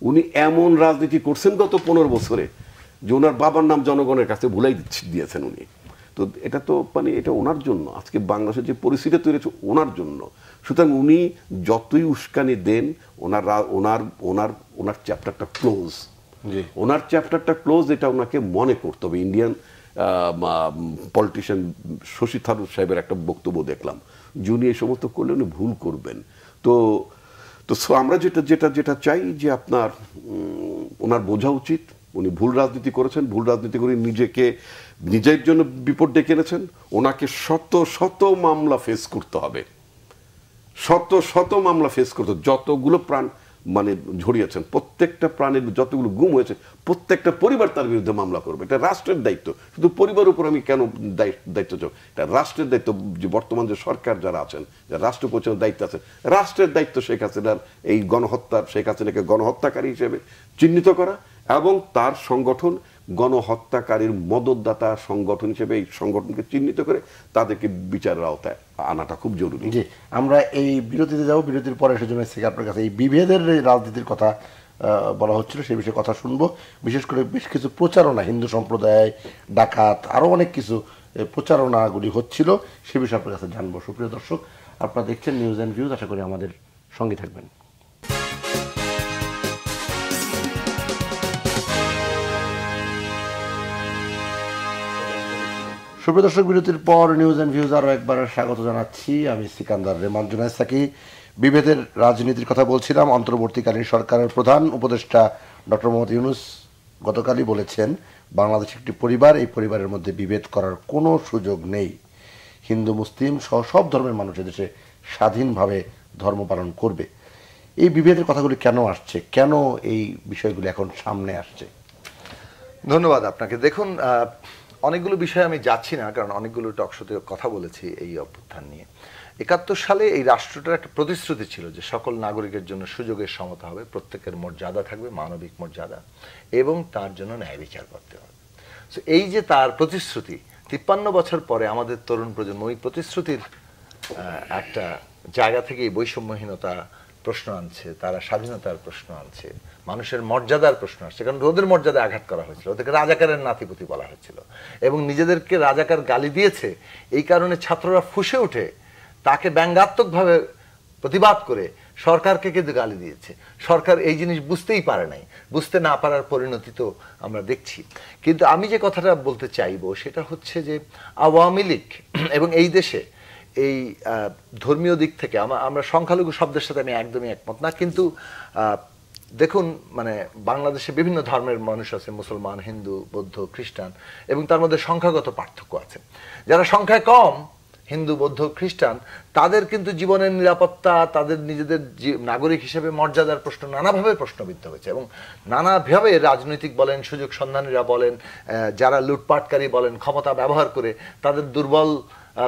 উনি এমন রাজনীতি করছেন গত 15 বছরে যে ওনার বাবার নাম জনগণের কাছে ভুলাই দিয়েছেন উনি। তো এটা তো মানে এটা ওনার জন্য আজকে বাংলাদেশের যে পরিস্থিতি তৈরি হচ্ছে ওনার জন্য। সুতরাং উনি যতই উস্কানি দেন, ওনার চ্যাপ্টারটা ক্লোজ, এটা ওনাকে মনে করতে হবে। ইন্ডিয়ান পলিটিশিয়ান শশী থারুর সাহেবের একটা বক্তব্য দেখলাম যে উনি এই সমস্ত করলে উনি ভুল করবেন। তো আমরা যেটা চাই যে আপনার ওনার বোঝা উচিত উনি ভুল রাজনীতি করেছেন, ভুল রাজনীতি করে নিজের জন্য বিপদ ডেকে এনেছেন। ওনাকে শত মামলা ফেস করতে হবে, শত মামলা ফেস করতে, যতগুলো প্রাণ মানে ঝরিয়েছেন, প্রত্যেকটা প্রাণের যতগুলো গুম হয়েছে প্রত্যেকটা পরিবার তার বিরুদ্ধে মামলা করবে। এটা রাষ্ট্রের দায়িত্ব। শুধু পরিবারের উপর আমি কেন দায়িত্ব চাই? এটা রাষ্ট্রের দায়িত্ব। যে বর্তমান যে সরকার যারা আছেন, যারা রাষ্ট্র পরিচালনার দায়িত্ব আছে, রাষ্ট্রের দায়িত্ব শেখ হাসিনার এই শেখ হাসিনাকে গণহত্যাকারী হিসেবে চিহ্নিত করা এবং তার সংগঠন গণহত্যাকারীর মদতদাতা সংগঠন হিসেবে এই সংগঠনকে চিহ্নিত করে তাদেরকে বিচারের আওতায় আনাটা খুব জরুরি। জি, আমরা এই বিরতিতে যাব। বিরতির পরে সেজন্য আপনার কাছে এই বিভেদের রাজনীতির কথা বলা হচ্ছিল, সেই বিষয়ে কথা শুনবো। বিশেষ করে বেশ কিছু প্রচারণা, হিন্দু সম্প্রদায়, ডাকাত, আরও অনেক কিছু প্রচারণাগুলি হচ্ছিল, সে বিষয়ে আপনার কাছে জানবো। সুপ্রিয় দর্শক, আপনারা দেখছেন নিউজ অ্যান্ড ভিউজ, আশা করি আমাদের সঙ্গে থাকবেন। সুপ্রিয় দর্শক, বিরতির পর নিউজ অ্যান্ড ভিউজ আরও একবার স্বাগত জানাচ্ছি। আমি সিকান্দার রেমান জুনায়েদ সাকি। বিভেদের রাজনীতির কথা বলছিলাম। অন্তর্বর্তীকালীন সরকারের প্রধান উপদেষ্টা ডক্টর মোহাম্মদ ইউনূস গতকালই বলেছেন বাংলাদেশ একটি পরিবার, এই পরিবারের মধ্যে বিভেদ করার কোনো সুযোগ নেই। হিন্দু মুসলিম সহ সব ধর্মের মানুষ এদেশে স্বাধীনভাবে ধর্ম পালন করবে। এই বিভেদের কথাগুলি কেন আসছে, কেন এই বিষয়গুলি এখন সামনে আসছে? ধন্যবাদ আপনাকে। দেখুন, অনেকগুলো বিষয় আমি যাচ্ছি না, কারণ অনেকগুলো টকশোতে কথা বলেছি এই অভ্যুত্থান নিয়ে। 71 সালে এই রাষ্ট্রটার একটা প্রতিশ্রুতি ছিল যে সকল নাগরিকের জন্য সুযোগের সমতা হবে, প্রত্যেকের মর্যাদা থাকবে, মানবিক মর্যাদা, এবং তার জন্য ন্যায় বিচার করতে হবে। সো এই যে তার প্রতিশ্রুতি, 53 বছর পরে আমাদের তরুণ প্রজন্ম ওই প্রতিশ্রুতির একটা জায়গা থেকে বৈষম্যহীনতা প্রশ্ন আনছে, তারা স্বাধীনতার প্রশ্ন আনছে, মানুষের মর্যাদার প্রশ্ন আসছে। কারণ ওদের মর্যাদায় আঘাত করা হয়েছিল, ওদেরকে রাজাকারের নাতিপুতি বলা হয়েছিল এবং নিজেদেরকে রাজাকার গালি দিয়েছে। এই কারণে ছাত্ররা ফুঁসে উঠে তাকে ব্যঙ্গাত্মকভাবে প্রতিবাদ করে সরকারকে কিন্তু গালি দিয়েছে। সরকার এই জিনিস বুঝতেই পারে নাই, বুঝতে না পারার পরিণতি তো আমরা দেখছি। কিন্তু আমি যে কথাটা বলতে চাইবো সেটা হচ্ছে যে আওয়ামী লীগ এবং এই দেশে এই ধর্মীয় দিক থেকে আমরা সংখ্যালঘু শব্দের সাথে আমি একদমই একমত না, কিন্তু দেখুন মানে বাংলাদেশে বিভিন্ন ধর্মের মানুষ আছে, মুসলমান, হিন্দু, বৌদ্ধ, খ্রিস্টান, এবং তার মধ্যে সংখ্যাগত পার্থক্য আছে। যারা সংখ্যায় কম হিন্দু বৌদ্ধ খ্রিস্টান, তাদের কিন্তু জীবনের নিরাপত্তা, তাদের নিজেদের নাগরিক হিসেবে মর্যাদার প্রশ্ন নানাভাবে প্রশ্নবিদ্ধ হয়েছে। এবং নানাভাবে রাজনৈতিক বলেন, সুযোগ সন্ধানীরা বলেন, যারা লুটপাটকারী বলেন, ক্ষমতা ব্যবহার করে তাদের দুর্বল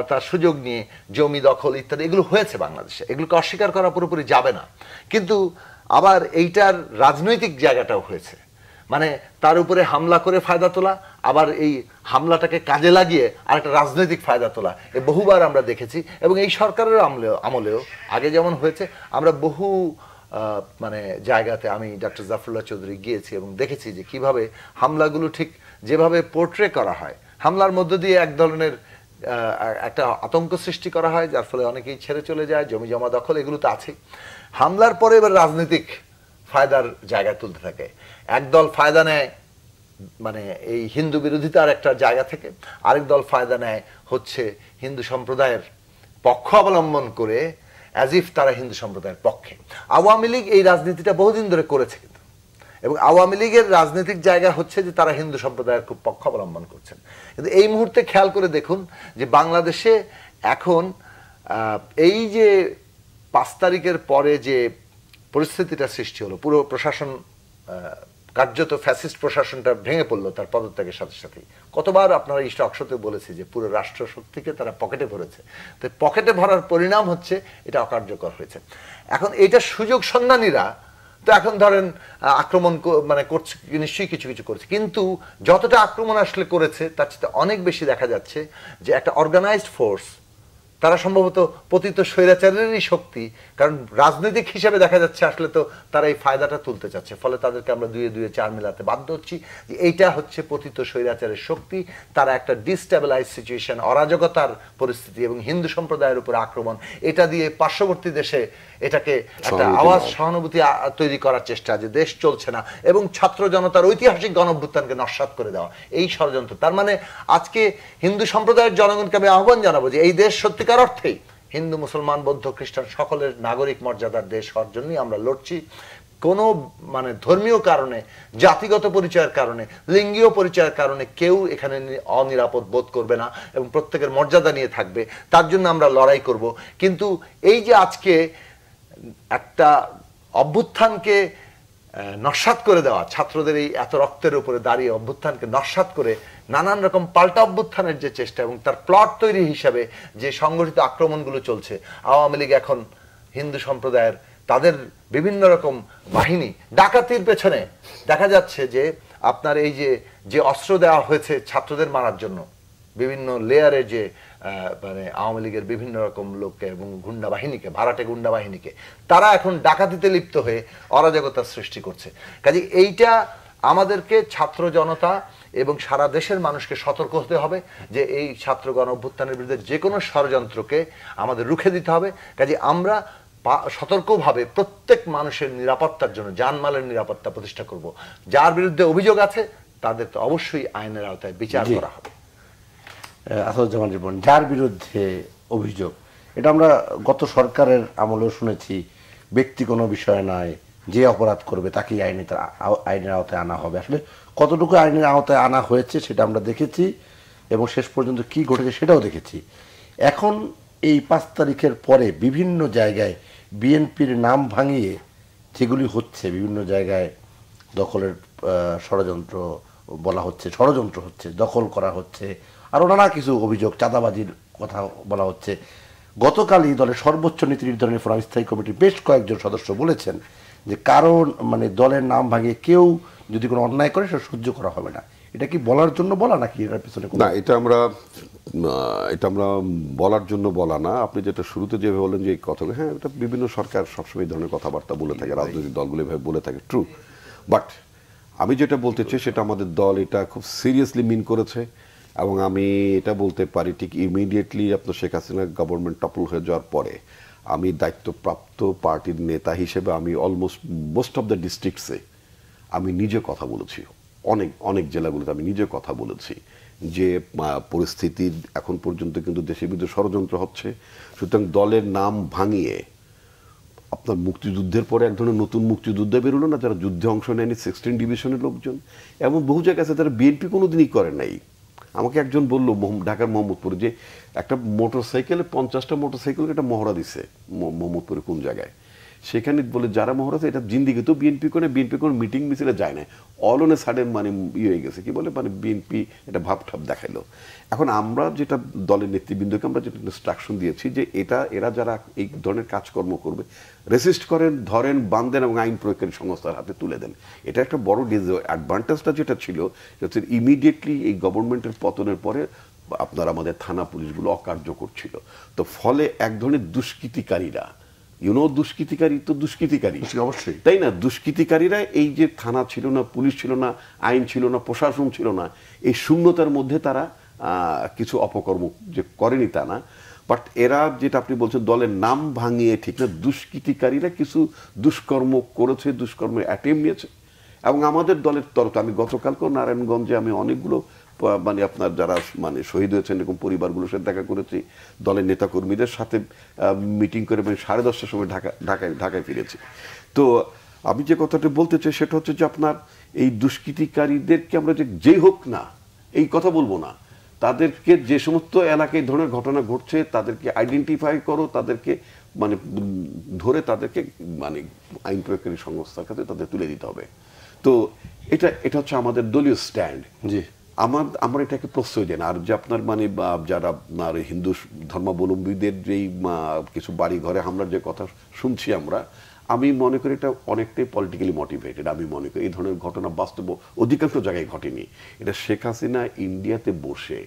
তার সুযোগ নিয়ে জমি দখল ইত্যাদি এগুলো হয়েছে বাংলাদেশে। এগুলোকে অস্বীকার করা পুরোপুরি যাবে না, কিন্তু আবার এইটার রাজনৈতিক জায়গাটাও হয়েছে। মানে তার উপরে হামলা করে ফায়দা তোলা, আবার এই হামলাটাকে কাজে লাগিয়ে আরেকটা রাজনৈতিক ফায়দা তোলা, এ বহুবার আমরা দেখেছি। এবং এই সরকারের আমলেও আগে যেমন হয়েছে, আমরা বহু মানে জায়গাতে, আমি ডক্টর জাফরুল্লাহ চৌধুরী গিয়েছি এবং দেখেছি যে কিভাবে হামলাগুলো ঠিক যেভাবে পোর্ট্রে করা হয়, হামলার মধ্য দিয়ে এক ধরনের একটা আতঙ্ক সৃষ্টি করা হয়, যার ফলে অনেকেই ছেড়ে চলে যায়, জমি জমা দখল এগুলো তো আছেই। হামলার পরে এবার রাজনৈতিক ফায়দার জায়গায় তুলতে থাকে। একদল ফায়দা নেয় মানে এই হিন্দু বিরোধিতার একটা জায়গা থেকে, আরেক দল ফায়দা নেয় হচ্ছে হিন্দু সম্প্রদায়ের পক্ষ অবলম্বন করে, অ্যাজ ইফ তারা হিন্দু সম্প্রদায়ের পক্ষে। আওয়ামী লীগ এই রাজনীতিটা বহুদিন ধরে করেছে কিন্তু, এবং আওয়ামী লীগের রাজনৈতিক জায়গা হচ্ছে যে তারা হিন্দু সম্প্রদায়ের খুব পক্ষ অবলম্বন করছেন। কিন্তু এই মুহূর্তে খেয়াল করে দেখুন যে বাংলাদেশে এখন এই যে 5 তারিখের পরে যে পরিস্থিতিটা সৃষ্টি হলো, পুরো প্রশাসন কার্যত ফ্যাসিস্ট প্রশাসনটা ভেঙে পড়লো তার পদত্যাগের সাথে সাথেই। কতবার আপনারা এই টকশোতে বলেছি যে পুরো রাষ্ট্র শক্তিকে তারা পকেটে ভরেছে। তো পকেটে ভরার পরিণাম হচ্ছে এটা অকার্যকর হয়েছে। এখন এটা সুযোগ সন্ধানীরা তো এখন ধরেন আক্রমণ মানে করছে, নিশ্চয়ই কিছু কিছু করছে, কিন্তু যতটা আক্রমণ আসলে করেছে তার চেয়ে অনেক বেশি দেখা যাচ্ছে যে একটা অর্গানাইজড ফোর্স, তারা সম্ভবত পতিত স্বৈরাচারেরই শক্তি। কারণ রাজনৈতিক হিসাবে দেখা যাচ্ছে আসলে তো তারা এই ফায়দাটা তুলতে চাচ্ছে, ফলে তাদেরকে আমরা 2-2 4 মিলাতে বাধ্য হচ্ছি যে এইটা হচ্ছে পতিত স্বৈরাচারের শক্তি। তারা একটা ডিস্টেবিলাইজ সিচুয়েশন, অরাজকতার পরিস্থিতি এবং হিন্দু সম্প্রদায়ের উপর আক্রমণ, এটা দিয়ে পার্শ্ববর্তী দেশে এটাকে একটা আওয়াজ, সহানুভূতি তৈরি করার চেষ্টা যে দেশ চলছে না, এবং ছাত্র জনতার ঐতিহাসিক গণঅভ্যুত্থানকে নস্যাৎ করে দেওয়া, এই ষড়যন্ত্র। তার মানে আজকে হিন্দু সম্প্রদায়ের জনগণকে আমি আহ্বান জানাবো যে এই দেশ সত্যিকার অর্থেই হিন্দু মুসলমান বৌদ্ধ খ্রিস্টান সকলের নাগরিক মর্যাদার দেশ হওয়ার জন্যই আমরা লড়ছি। কোনো মানে ধর্মীয় কারণে, জাতিগত পরিচয়ের কারণে, লিঙ্গীয় পরিচয়ের কারণে কেউ এখানে অনিরাপদ বোধ করবে না এবং প্রত্যেকের মর্যাদা নিয়ে থাকবে, তার জন্য আমরা লড়াই করব। কিন্তু এই যে আজকে একটা অভ্যুত্থানকে নস্যাৎ করে দেওয়া, ছাত্রদের এই এত রক্তের উপরে দাঁড়িয়ে অভ্যুত্থানকে নস্যাৎ করে নানান রকম পাল্টা অভ্যুত্থানের যে চেষ্টা এবং তার প্লট তৈরি হিসাবে যে সংগঠিত আক্রমণগুলো চলছে, আওয়ামী লীগ এখন হিন্দু সম্প্রদায়ের তাদের বিভিন্ন রকম বাহিনী ডাকাতির পেছনে দেখা যাচ্ছে যে আপনার এই যে অস্ত্র দেওয়া হয়েছে ছাত্রদের মারার জন্য, বিভিন্ন লেয়ারে যে মানে আওয়ামী লীগের বিভিন্ন রকম লোককে এবং গুন্ডা বাহিনীকে, ভাড়াটে গুন্ডা বাহিনীকে, তারা এখন ডাকাতিতে লিপ্ত হয়ে অরাজকতার সৃষ্টি করছে। কাজে এইটা আমাদেরকে ছাত্র জনতা এবং সারা দেশের মানুষকে সতর্ক হতে হবে যে এই ছাত্র গণ অভ্যুত্থানের বিরুদ্ধে যে কোনো ষড়যন্ত্রকে আমাদের রুখে দিতে হবে। কাজে আমরা সতর্কভাবে প্রত্যেক মানুষের নিরাপত্তার জন্য জানমালের নিরাপত্তা প্রতিষ্ঠা করব। যার বিরুদ্ধে অভিযোগ আছে তাদের তো অবশ্যই আইনের আওতায় বিচার করা হবে। আসাদুজ্জামান রিপন, যার বিরুদ্ধে অভিযোগ, এটা আমরা গত সরকারের আমলেও শুনেছি, ব্যক্তি কোনো বিষয় নয়, যে অপরাধ করবে তাকেই আইনের আওতায় আনা হবে। আসলে কতটুকু আইনের আওতায় আনা হয়েছে সেটা আমরা দেখেছি এবং শেষ পর্যন্ত কি ঘটেছে সেটাও দেখেছি। এখন এই 5 তারিখের পরে বিভিন্ন জায়গায় বিএনপির নাম ভাঙিয়ে যেগুলি হচ্ছে, বিভিন্ন জায়গায় দখলের ষড়যন্ত্র বলা হচ্ছে, ষড়যন্ত্র হচ্ছে, দখল করা হচ্ছে, আরও নানা কিছু অভিযোগ, চাঁদাবাজির কথা বলা হচ্ছে। গতকালই দলের সর্বোচ্চ নীতি নির্ধারণী ফোরাম স্থায়ী কমিটির বেশ কয়েকজন সদস্য বলেছেন যে কারণ মানে দলের নাম ভাঙিয়ে কেউ যদি কোনো অন্যায় করে সেটা সহ্য করা হবে না। এটা কি বলার জন্য বলা নাকি এটার পিছনে না? এটা আমরা বলার জন্য বলা না। আপনি যেটা শুরুতে যেভাবে বললেন যে এই কথা, হ্যাঁ, এটা বিভিন্ন সরকার সবসময় এই ধরনের কথাবার্তা বলে থাকে, রাজনৈতিক দলগুলো এভাবে বলে থাকে, ট্রু। বাট আমি যেটা বলতে চাই সেটা আমাদের দল এটা খুব সিরিয়াসলি মিন করেছে এবং আমি এটা বলতে পারি ঠিক ইমিডিয়েটলি আপনার শেখ হাসিনার গভর্নমেন্ট টপল হয়ে যাওয়ার পরে আমি দায়িত্বপ্রাপ্ত পার্টির নেতা হিসেবে আমি অলমোস্ট মোস্ট অফ দ্য ডিস্ট্রিক্টসে আমি নিজে কথা বলেছি, অনেক জেলাগুলোতে আমি নিজে কথা বলেছি যে পরিস্থিতি এখন পর্যন্ত কিন্তু দেশের বিরুদ্ধে ষড়যন্ত্র হচ্ছে। সুতরাং দলের নাম ভাঙিয়ে আপনার মুক্তিযুদ্ধের পরে এক ধরনের নতুন মুক্তিযুদ্ধে বেরোলো না, যারা যুদ্ধে অংশ নেয়নি 16 ডিভিশনের লোকজন, এমন বহু জায়গায় আছে তারা বিএনপি কোনোদিনই করে নাই। আমাকে একজন বললো ঢাকার মোহাম্মদপুরে যে একটা মোটরসাইকেলে 50টা মোটরসাইকেলকে একটা মহড়া দিচ্ছে মোহাম্মদপুরে কোন জায়গায়, সেখানে বলে যারা মহড়া আছে এটা জিন্দিগি তো বিএনপি কোনো মিটিং মিছিলে যায় না, অল অন এ সাডেন মানে ইয়ে হয়ে গেছে, কি বলে মানে বিএনপি এটা ভাবঠাপ দেখাইলো। এখন আমরা যেটা দলের নেতৃবৃন্দকে আমরা যেটা ইনস্ট্রাকশন দিয়েছি যে এরা যারা এই ধরনের কাজকর্ম করবে রেসিস্ট করেন, ধরেন, বান্ধেন এবং আইন প্রয়োগকারী সংস্থার হাতে তুলে দেন। এটা একটা বড় অ্যাডভান্টেজটা যেটা ছিল হচ্ছে ইমিডিয়েটলি এই গভর্নমেন্টের পতনের পরে আপনার আমাদের থানা পুলিশগুলো অকার্যকর ছিল, তো ফলে এক ধরনের দুষ্কৃতিকারীরা, দুষ্কৃতিকারী তো দুষ্কৃতিকারী অবশ্যই, তাই না, দুষ্কৃতিকারীরা এই যে থানা ছিল না, পুলিশ ছিল না, আইন ছিল না, প্রশাসন ছিল না, এই শূন্যতার মধ্যে তারা কিছু অপকর্ম যে করেনি তা না, বাট এরা যেটা আপনি বলছেন দলের নাম ভাঙিয়ে ঠিক না, দুষ্কৃতিকারীরা কিছু দুষ্কর্ম করেছে, দুষ্কর্মের অ্যাটেম্প নিয়েছে। এবং আমাদের দলের তরফে আমি গতকালকেও নারায়ণগঞ্জে আমি অনেকগুলো মানে আপনার যারা মানে শহীদ হয়েছেন এরকম পরিবারগুলোর সাথে দেখা করেছি, দলের নেতাকর্মীদের সাথে মিটিং করে মানে 10:30টার সময় ঢাকায় ফিরেছি। তো আমি যে কথাটা বলতে চাই সেটা হচ্ছে যে আপনার এই দুষ্কৃতিকারীদেরকে আমরা যেই হোক না এই কথা বলবো না, তাদেরকে যে সমস্ত এলাকায় এই ধরনের ঘটনা ঘটছে তাদেরকে আইডেন্টিফাই করো, তাদেরকে মানে ধরে তাদেরকে মানে আইন প্রয়োগকারী সংস্থার কাছে তাদের তুলে দিতে হবে। তো এটা হচ্ছে আমাদের দলীয় স্ট্যান্ড। জি, আমরা এটাকে প্রশ্রয় দেন। আর যে আপনার মানে যারা আপনার হিন্দু ধর্মাবলম্বীদের যেই কিছু বাড়ি ঘরে হামলার যে কথা শুনছি আমি মনে করি এটা অনেকটাই পলিটিক্যালি মোটিভেটেড। আমি মনে করি এই ধরনের ঘটনা বাস্তব অধিকাংশ জায়গায় ঘটেনি। এটা শেখ হাসিনা ইন্ডিয়াতে বসে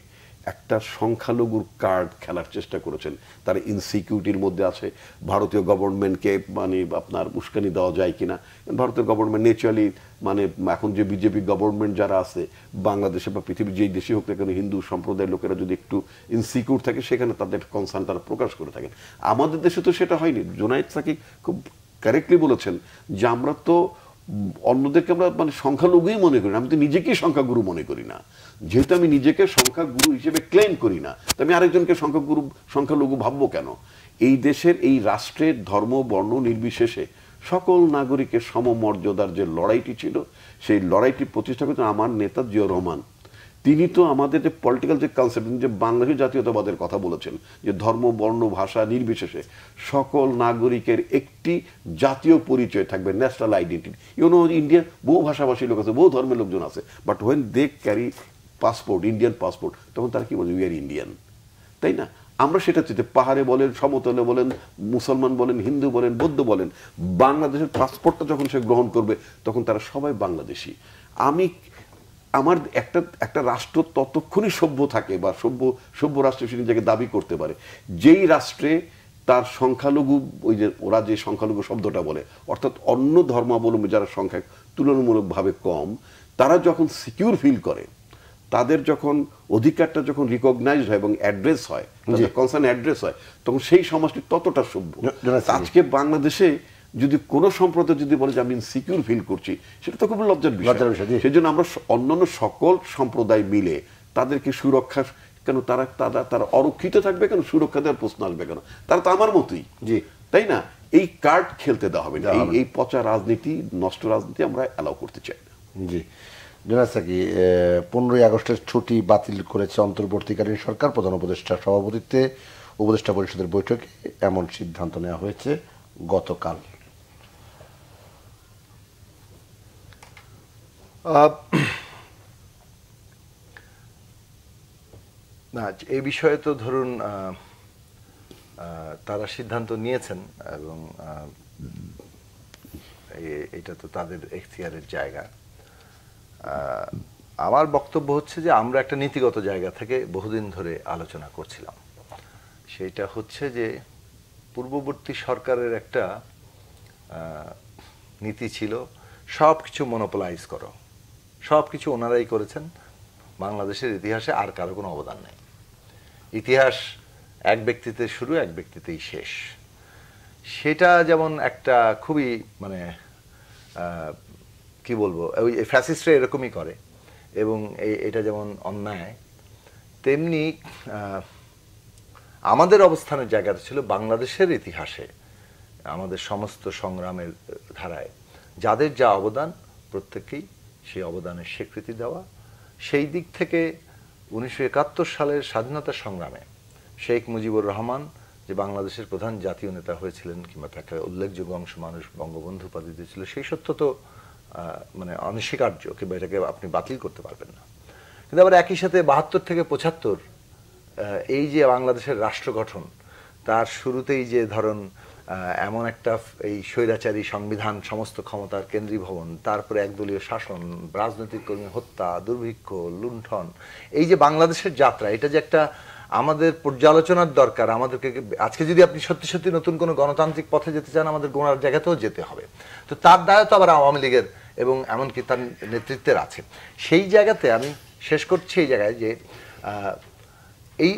একটা সংখ্যালঘুর কার্ড খেলার চেষ্টা করেছেন। তারা ইনসিকিউরিটির মধ্যে আছে, ভারতীয় গভর্নমেন্টকে মানে আপনার উস্কানি দেওয়া যায় কিনা। ভারতীয় গভর্নমেন্ট ন্যাচারালি মানে এখন যে বিজেপি গভর্নমেন্ট যারা আছে বাংলাদেশে বা পৃথিবীর যেই দেশে হোক না কেন, হিন্দু সম্প্রদায়ের লোকেরা যদি একটু ইনসিকিউর থাকে সেখানে তাদের কনসার্ন তারা প্রকাশ করে থাকেন। আমাদের দেশে তো সেটা হয়নি। জুনায়েদ সাকিব খুব কারেক্টলি বলেছেন যে আমরা তো অন্যদেরকে আমরা মানে সংখ্যালঘুই মনে করি না, আমি তো নিজেকেই সংখ্যাগুরু মনে করি না। যেহেতু আমি নিজেকে সংখ্যাগুরু হিসেবে ক্লেম করি না, তো আমি আরেকজনকে সংখ্যালঘু ভাববো কেন? এই দেশের এই রাষ্ট্রের ধর্ম বর্ণ নির্বিশেষে সকল নাগরিকের সমমর্যাদার যে লড়াইটি ছিল, সেই লড়াইটি প্রতিষ্ঠা করেছেন আমার নেতা জিয়াউর রহমান। তিনি তো আমাদের যে পলিটিক্যাল যে কনসেপ্ট, যে বাংলাদেশি জাতীয়তাবাদের কথা বলেছেন যে ধর্ম বর্ণ ভাষা নির্বিশেষে সকল নাগরিকের একটি জাতীয় পরিচয় থাকবে, ন্যাশনাল আইডেন্টিটি। ইন্ডিয়া বহু ভাষাভাষী লোক আছে, বহু ধর্মের লোকজন আছে, but when they carry passport, Indian passport, তখন তারা কি বলে উই আর ইন্ডিয়ান, তাই না? আমরা সেটা চিন্তা, পাহাড়ে বলেন, সমতলে বলেন, মুসলমান বলেন, হিন্দু বলেন, বৌদ্ধ বলেন, বাংলাদেশের পাসপোর্টটা যখন সে গ্রহণ করবে তখন তারা সবাই বাংলাদেশি। আমার একটা রাষ্ট্র ততক্ষণই সভ্য থাকে বা সভ্য রাষ্ট্র সে নিজেকে দাবি করতে পারে যেই রাষ্ট্রে তার সংখ্যালঘু, ওই যে ওরা যে সংখ্যালঘু শব্দটা বলে, অর্থাৎ অন্য ধর্মাবলম্বী যারা সংখ্যা তুলনামূলকভাবে কম, তারা যখন সিকিউর ফিল করে, তাদের যখন অধিকারটা যখন রিকগনাইজড হয় এবং অ্যাড্রেস হয়, কনসার্ন অ্যাড্রেস হয়, তখন সেই সমাজটি ততটা সভ্য। আজকে বাংলাদেশে যদি কোনো সম্প্রদায় যদি বলে যে আমি সিকিউর ফিল করছি, সেটা তো খুব লজ্জার বিষয়। সেই জন্য আমরা অন্যান্য সকল সম্প্রদায় মিলে তাদেরকে সুরক্ষা, কেন তারা অরক্ষিত থাকবে কেন, সুরক্ষা দেওয়ার প্রশ্ন আসবে কেন? তারা তো আমার মতোই, তাই না? এই কার্ড খেলতে দেওয়া হবে না, এই পচা রাজনীতি, নষ্ট রাজনীতি আমরা অ্যালাউ করতে চাই না। জি, জুনায়েদ সাকিব, 15ই আগস্টের ছুটি বাতিল করেছে অন্তর্বর্তীকালীন সরকার। প্রধান উপদেষ্টার সভাপতিত্বে উপদেষ্টা পরিষদের বৈঠকে এমন সিদ্ধান্ত নেওয়া হয়েছে গতকাল। না, এই বিষয়ে তো ধরুন তারা সিদ্ধান্ত নিয়েছেন এবং এটা তো তাদের এখতিয়ারের জায়গা। আমার বক্তব্য হচ্ছে যে আমরা একটা নীতিগত জায়গা থেকে বহুদিন ধরে আলোচনা করছিলাম। সেটা হচ্ছে যে পূর্ববর্তী সরকারের একটা নীতি ছিল সব কিছু মনোপলাইজ করো, সব কিছু ওনারাই করেছেন, বাংলাদেশের ইতিহাসে আর কারো কোনো অবদান নেই। ইতিহাস এক ব্যক্তিতে শুরু, এক ব্যক্তিতেই শেষ। সেটা যেমন একটা খুবই মানে কি বলবো, ওই ফ্যাসিস্টরা এরকমই করে এবং এটা যেমন অন্যায়, তেমনি আমাদের অবস্থানের জায়গাটা ছিল বাংলাদেশের ইতিহাসে আমাদের সমস্ত সংগ্রামের ধারায় যাদের যা অবদান, প্রত্যেককেই সেই অবদানের স্বীকৃতি দেওয়া। সেই দিক থেকে 1971 সালের স্বাধীনতা সংগ্রামে শেখ মুজিবুর রহমান যে বাংলাদেশের প্রধান জাতীয় নেতা হয়েছিলেন কিংবা তাকে উল্লেখযোগ্য অংশ মানুষ বঙ্গবন্ধু উপাধি দিয়েছিল, সেই সত্য তো মানে অনস্বীকার্য, কিংবা এটাকে আপনি বাতিল করতে পারবেন না। কিন্তু আবার একই সাথে 72 থেকে 75 এই যে বাংলাদেশের রাষ্ট্র গঠন, তার শুরুতেই যে ধরুন এমন একটা এই স্বৈরাচারী সংবিধান, সমস্ত ক্ষমতার কেন্দ্রীভবন, তারপরে একদলীয় শাসন, রাজনৈতিক কর্মী হত্যা, দুর্ভিক্ষ, লুণ্ঠন, এই যে বাংলাদেশের যাত্রা, এটা যে একটা আমাদের পর্যালোচনার দরকার। আমাদেরকে আজকে যদি আপনি সত্যি সত্যি নতুন কোনো গণতান্ত্রিক পথে যেতে চান, আমাদের গোড়ার জায়গাতেও যেতে হবে। তো তার দায় তো আবার আওয়ামী লীগের এবং এমনকি তার নেতৃত্বের আছে। সেই জায়গাতে আমি শেষ করছি এই জায়গায় যে এই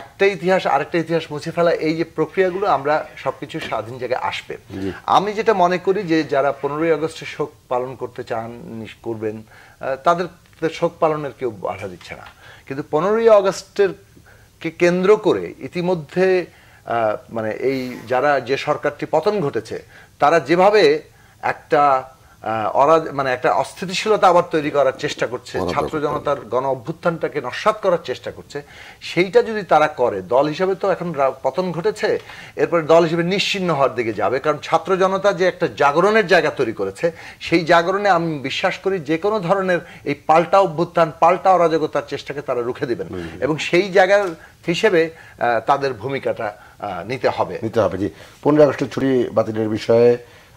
একটা ইতিহাস আরেকটা ইতিহাস মুছে ফেলা, এই যে প্রক্রিয়াগুলো আমরা সবকিছু স্বাধীন জায়গায় আসবে। আমি যেটা মনে করি যে যারা 15ই আগস্টে শোক পালন করতে চান করবেন, তাদের শোক পালনের কেউ বাধা দিচ্ছে না। কিন্তু 15ই আগস্টের কে কেন্দ্র করে ইতিমধ্যে মানে এই যারা যে সরকারটি পতন ঘটেছে, তারা যেভাবে একটা মানে একটা অস্থিতিশীলতা আবার তৈরি করার চেষ্টা করছে, ছাত্র জনতার গণ অভ্যুত্থানটাকে নস্যাৎ করার চেষ্টা করছে, সেইটা যদি তারা করে, দল হিসাবে তো এখন পতন ঘটেছে, এরপরে দল হিসেবে নিশ্চিহ্ন হওয়ার দিকে যাবে। কারণ ছাত্র জনতা যে একটা জাগরণের জায়গা তৈরি করেছে, সেই জাগরণে আমি বিশ্বাস করি যে কোনো ধরনের এই পাল্টা অভ্যুত্থান, পাল্টা অরাজকতার চেষ্টাকে তারা রুখে দিবেন, এবং সেই জায়গার হিসেবে তাদের ভূমিকাটা নিতে হবে। জি, 15 আগস্টের ছুটি বাতিলের বিষয়ে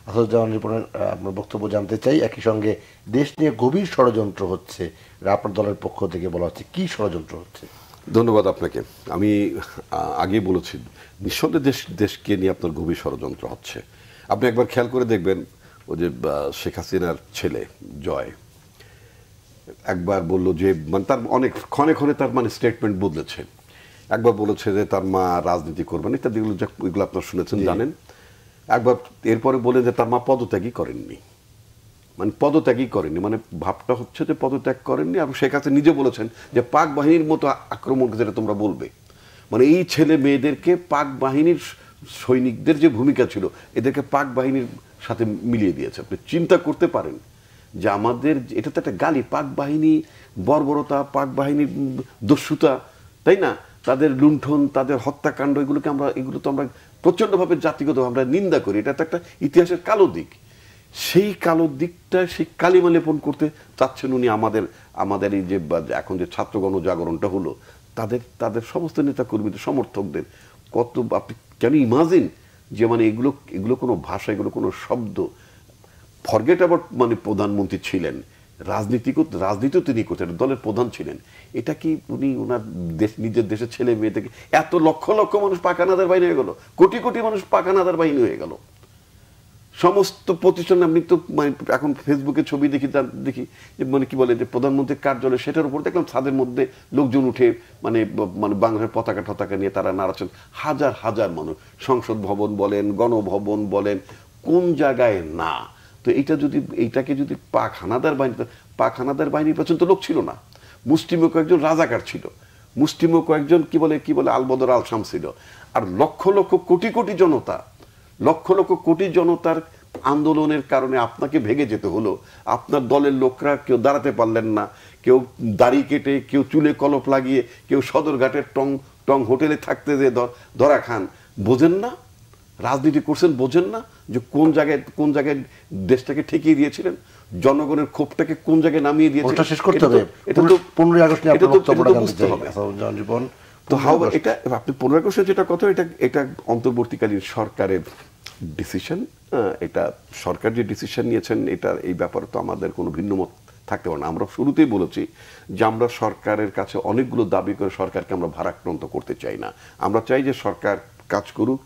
আসাদুজ্জামান রিপনের আপনার বক্তব্য জানতে চাই। একই সঙ্গে দেশ নিয়ে গভীর ষড়যন্ত্র হচ্ছে, আপনার দলের পক্ষ থেকে বলা হচ্ছে, কি ষড়যন্ত্র হচ্ছে? ধন্যবাদ আপনাকে। আমি আগে বলেছি, নিঃসন্দেহে দেশকে নিয়ে আপনার গভীর ষড়যন্ত্র হচ্ছে। আপনি একবার খেয়াল করে দেখবেন, ওই যে শেখ হাসিনার ছেলে জয় একবার বলল যে, মানে তার অনেক ক্ষণে ক্ষণে তার মানে স্টেটমেন্ট বদলেছে। একবার বলেছে যে তার মা রাজনীতি করবেন, ইত্যাদি, এগুলো আপনারা শুনেছেন, জানেন। একবার এরপরে বলে যে তার মা পদত্যাগই করেননি, মানে পদত্যাগই করেননি, মানে ভাবটা হচ্ছে যে পদত্যাগ করেননি। এবং শেখ হাসিনা নিজে বলেছেন যে পাক বাহিনীর মতো আক্রমণ যেটা তোমরা বলবে, মানে এই ছেলে মেয়েদেরকে পাক বাহিনীর সৈনিকদের যে ভূমিকা ছিল, এদেরকে পাক বাহিনীর সাথে মিলিয়ে দিয়েছে। আপনি চিন্তা করতে পারেন যে আমাদের এটা তো একটা গালি, পাক বাহিনী বর্বরতা, পাক বাহিনীর দস্যুতা, তাই না, তাদের লুণ্ঠন, তাদের হত্যাকাণ্ড, এগুলো তো আমরা প্রচণ্ডভাবে জাতিগত আমরা নিন্দা করি। এটা তো একটা ইতিহাসের কালো দিক। সেই কালো দিকটা, সেই কালিমা লেপন করতে চাচ্ছেন উনি। আমাদের এই যে এখন যে ছাত্র গণজাগরণটা হলো, তাদের সমস্ত নেতা কর্মীদের, সমর্থকদের কত, আপনি কেন ইমাজিন যে মানে এগুলো কোনো ভাষা, এগুলো কোনো শব্দ। ফরগেট অ্যাবাউট মানে প্রধানমন্ত্রী ছিলেন, রাজনীতিও তিনি করতেন, দলের প্রধান ছিলেন। এটা কি উনি ওনার নিজের দেশের ছেলে মেয়ে থেকে এত লক্ষ লক্ষ মানুষ পাকানাদার বাহিনী হয়ে গেল, কোটি কোটি মানুষ পাকানাদার বাহিনী হয়ে গেল। সমস্ত প্রতিষ্ঠান, আমি তো মানে এখন ফেসবুকে ছবি দেখি মানে কি বলে যে প্রধানমন্ত্রীর কার্যালয়, সেটার উপর দেখলাম ছাদের মধ্যে লোকজন উঠে মানে বাংলাদেশের পতাকা নিয়ে তারা নাড়াচ্ছেন, হাজার হাজার মানুষ। সংসদ ভবন বলেন, গণভবন বলেন, কোন জায়গায় না। তো এইটাকে যদি পাক হানাদার বাহিনীর পেছন তো লোক ছিল না, মুসলিমও কয়েকজন রাজাকার ছিল, মুসলিমও কয়েকজন কি বলে আলবদর আল শাম ছিল। আর লক্ষ লক্ষ কোটি কোটি জনতা, লক্ষ লক্ষ কোটি জনতার আন্দোলনের কারণে আপনাকে ভেঙে যেতে হলো। আপনার দলের লোকরা কেউ দাঁড়াতে পারলেন না, কেউ দাড়ি কেটে, কেউ চুলে কলপ লাগিয়ে, কেউ সদরঘাটের টং হোটেলে থাকতে যে ধরা খান। বোঝেন না, রাজনীতি করছেন, বোঝেন না যে কোন জায়গায় দেশটাকে ঠেকিয়ে দিয়েছিলেন, জনগণের ক্ষোভটাকে কোন জায়গায় নামিয়ে দিয়েছিলেন। শেষ করতে হবে। এটা তো 15 আগস্ট নিয়ে আপনার বক্তব্যটা জানতে চাই। তো এটা আপনি 15 আগস্টের যেটা কথা, এটা অন্তর্বর্তীকালীন সরকারের ডিসিশন। এটা সরকার যে ডিসিশন নিয়েছেন, এই ব্যাপারে তো আমাদের কোনো ভিন্ন মত থাকতে পারে না। আমরা শুরুতেই বলেছি যে আমরা সরকারের কাছে অনেকগুলো দাবি করে সরকারকে আমরা ভারাক্রান্ত করতে চাই না। আমরা চাই যে সরকার কাজ করুক।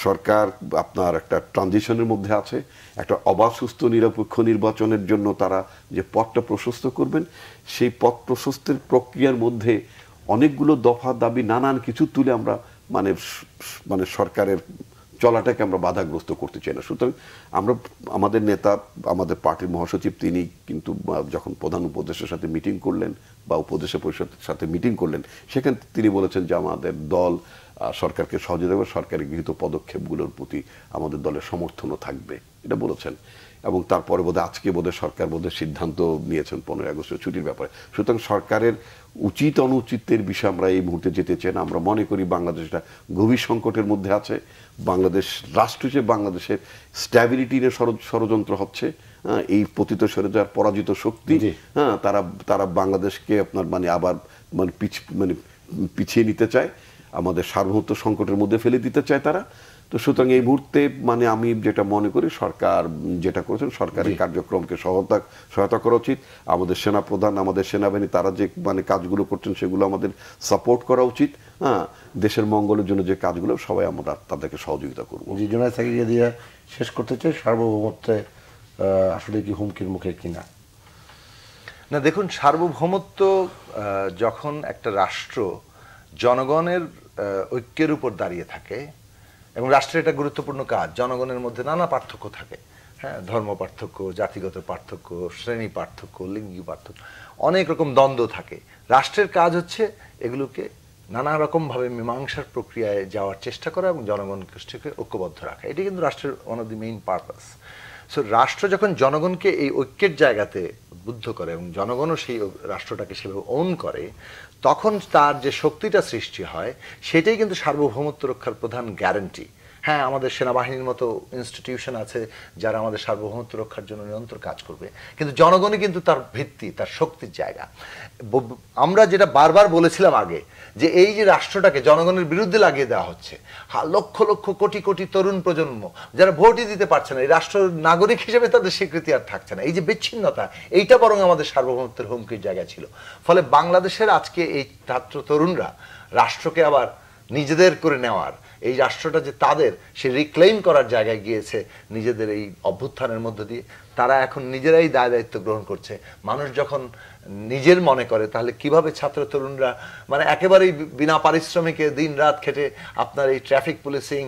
সরকার আপনার একটা ট্রানজিশনের মধ্যে আছে, একটা অবাধ সুস্থ নিরপেক্ষ নির্বাচনের জন্য তারা যে পথটা প্রশস্ত করবেন, সেই পথ প্রশস্তের প্রক্রিয়ার মধ্যে অনেকগুলো দফা দাবি, নানান কিছু তুলে আমরা মানে সরকারের চলাটাকে আমরা বাধাগ্রস্ত করতে চাই না। সুতরাং আমরা, আমাদের নেতা, আমাদের পার্টির মহাসচিব, তিনি কিন্তু যখন প্রধান উপদেষ্টার সাথে মিটিং করলেন বা উপদেষ্টা পরিষদের সাথে মিটিং করলেন, সেখানে তিনি বলেছেন যে আমাদের দল সরকারকে সহযোগিতা করবে, সরকারের গৃহীত পদক্ষেপগুলোর প্রতি আমাদের দলের সমর্থনও থাকবে, এটা বলেছেন। এবং তারপরে বোধহয় আজকে বোধহয় সরকার বোধহয় সিদ্ধান্ত নিয়েছেন 15 আগস্টের ছুটির ব্যাপারে। সুতরাং সরকারের উচিত অনুচিতের বিষয়ে আমরা এই মুহূর্তে যেতে চাই না। আমরা মনে করি বাংলাদেশ একটা গভীর সংকটের মধ্যে আছে। বাংলাদেশ রাষ্ট্র হিসেবে বাংলাদেশের স্ট্যাবিলিটি নিয়ে ষড়যন্ত্র হচ্ছে। এই পতিত সরে যাওয়ার পরাজিত শক্তি, তারা বাংলাদেশকে আপনার আবার পিছিয়ে নিতে চায়, আমাদের সার্বভৌমত্ব সংকটের মধ্যে ফেলে দিতে চায় তারা। তো সুতরাং এই মুহূর্তে আমি যেটা মনে করি সরকার যেটা করেছেন, সরকারের কার্যক্রমকে সহায়তা করা উচিত। আমাদের সেনাপ্রধান, আমাদের সেনাবাহিনী, তারা যে কাজগুলো করছেন সেগুলো আমাদের সাপোর্ট করা উচিত। দেশের মঙ্গলের জন্য যে কাজগুলো সবাই আমরা তাদেরকে সহযোগিতা করবো। জুনায়েদ সাকিকে দিয়ে শেষ করতে চাই, সার্বভৌমত্বে আসলে কি হুমকির মুখে কিনা? না, দেখুন, সার্বভৌমত্ব যখন একটা রাষ্ট্র জনগণের ঐক্যের উপর দাঁড়িয়ে থাকে, এবং রাষ্ট্রের এটা গুরুত্বপূর্ণ কাজ, জনগণের মধ্যে নানা পার্থক্য থাকে, হ্যাঁ, ধর্ম পার্থক্য, জাতিগত পার্থক্য, শ্রেণী পার্থক্য, লিঙ্গি পার্থক্য, অনেক রকম দ্বন্দ্ব থাকে। রাষ্ট্রের কাজ হচ্ছে এগুলোকে নানা রকমভাবে মীমাংসার প্রক্রিয়ায় যাওয়ার চেষ্টা করা এবং জনগণকে ঐক্যবদ্ধ রাখা। এটি কিন্তু রাষ্ট্রের one of the main purpose. So রাষ্ট্র যখন জনগণকে এই ঐক্যের জায়গাতে উদ্বুদ্ধ করে এবং জনগণও সেই রাষ্ট্রটাকে সেভাবে ওন করে, তখন তার যে শক্তিটা সৃষ্টি হয় সেটাই কিন্তু সার্বভৌমত্ব রক্ষার প্রধান গ্যারান্টি। হ্যাঁ, আমাদের সেনাবাহিনীর মতো ইনস্টিটিউশন আছে যারা আমাদের সার্বভৌমত্ব রক্ষার জন্য নিরন্তর কাজ করবে, কিন্তু জনগণই কিন্তু তার ভিত্তি, তার শক্তির জায়গা। আমরা যেটা বারবার বলেছিলাম আগে, যে এই যে রাষ্ট্রটাকে জনগণের বিরুদ্ধে লাগিয়ে দেওয়া হচ্ছে, লক্ষ লক্ষ কোটি কোটি তরুণ প্রজন্ম যারা ভোটই দিতে পারছে না, এই রাষ্ট্র নাগরিক হিসেবে তাদের স্বীকৃতি আর থাকছে না, এই যে বিচ্ছিন্নতা, এইটা বরং আমাদের সার্বভৌমত্বের হুমকির জায়গা ছিল। ফলে বাংলাদেশের আজকে এই ছাত্র তরুণরা রাষ্ট্রকে আবার নিজেদের করে নেওয়ার, এই রাষ্ট্রটা যে তাদের, সে রিক্লেইম করার জায়গায় গিয়েছে নিজেদের এই অভ্যুত্থানের মধ্য দিয়ে। তারা এখন নিজেরাই দায় দায়িত্ব গ্রহণ করছে। মানুষ যখন নিজের মনে করে, তাহলে কিভাবে ছাত্র তরুণরা একেবারেই বিনা পারিশ্রমিকে দিন রাত খেটে আপনার এই ট্রাফিক পুলিশিং,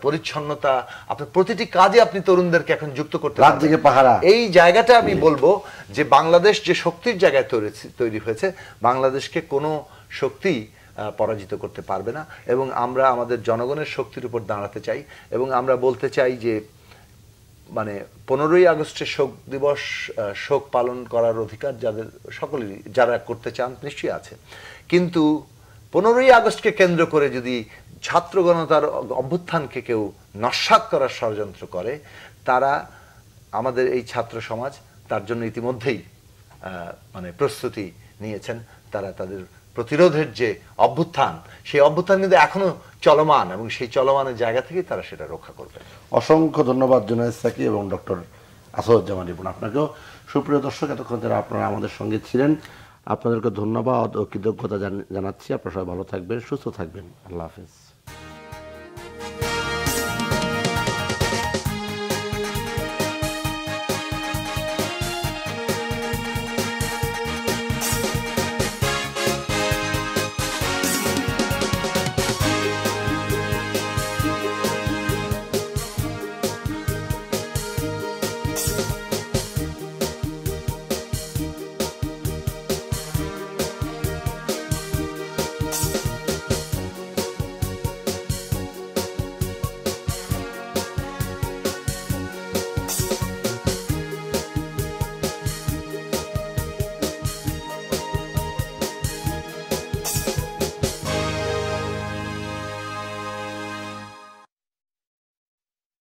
পরিচ্ছন্নতা, আপনার প্রতিটি কাজে আপনি তরুণদেরকে এখন যুক্ত করতে পারেন। এই জায়গাটা আমি বলবো যে বাংলাদেশ যে শক্তির জায়গায় তৈরি হয়েছে, বাংলাদেশকে কোনো শক্তি পরাজিত করতে পারবে না। এবং আমরা আমাদের জনগণের শক্তির উপর দাঁড়াতে চাই, এবং আমরা বলতে চাই যে 15ই আগস্টের শোক দিবস, শোক পালন করার অধিকার যাদের সকলেরই, যারা করতে চান নিশ্চয়ই আছে, কিন্তু 15ই আগস্টকে কেন্দ্র করে যদি ছাত্র গণতার অভ্যুত্থানকে কেউ নস্যাৎ করার ষড়যন্ত্র করে, তারা, আমাদের এই ছাত্র সমাজ তার জন্য ইতিমধ্যেই প্রস্তুতি নিয়েছেন। তারা তাদের প্রতিরোধের যে অভ্যুত্থান, সেই অভ্যুত্থান কিন্তু এখনো চলমান, এবং সেই চলমানের জায়গা থেকে তারা সেটা রক্ষা করবে। অসংখ্য ধন্যবাদ জুনায়েদ সাকি এবং ডক্টর আসাদুজ্জামান রিপন। আপনাকেও সুপ্রিয় দর্শক, এতক্ষণ যারা আপনারা আমাদের সঙ্গে ছিলেন, আপনাদেরকে ধন্যবাদ ও কৃতজ্ঞতা জানাচ্ছি। আপনারা সবাই ভালো থাকবেন, সুস্থ থাকবেন। আল্লাহ হাফেজ।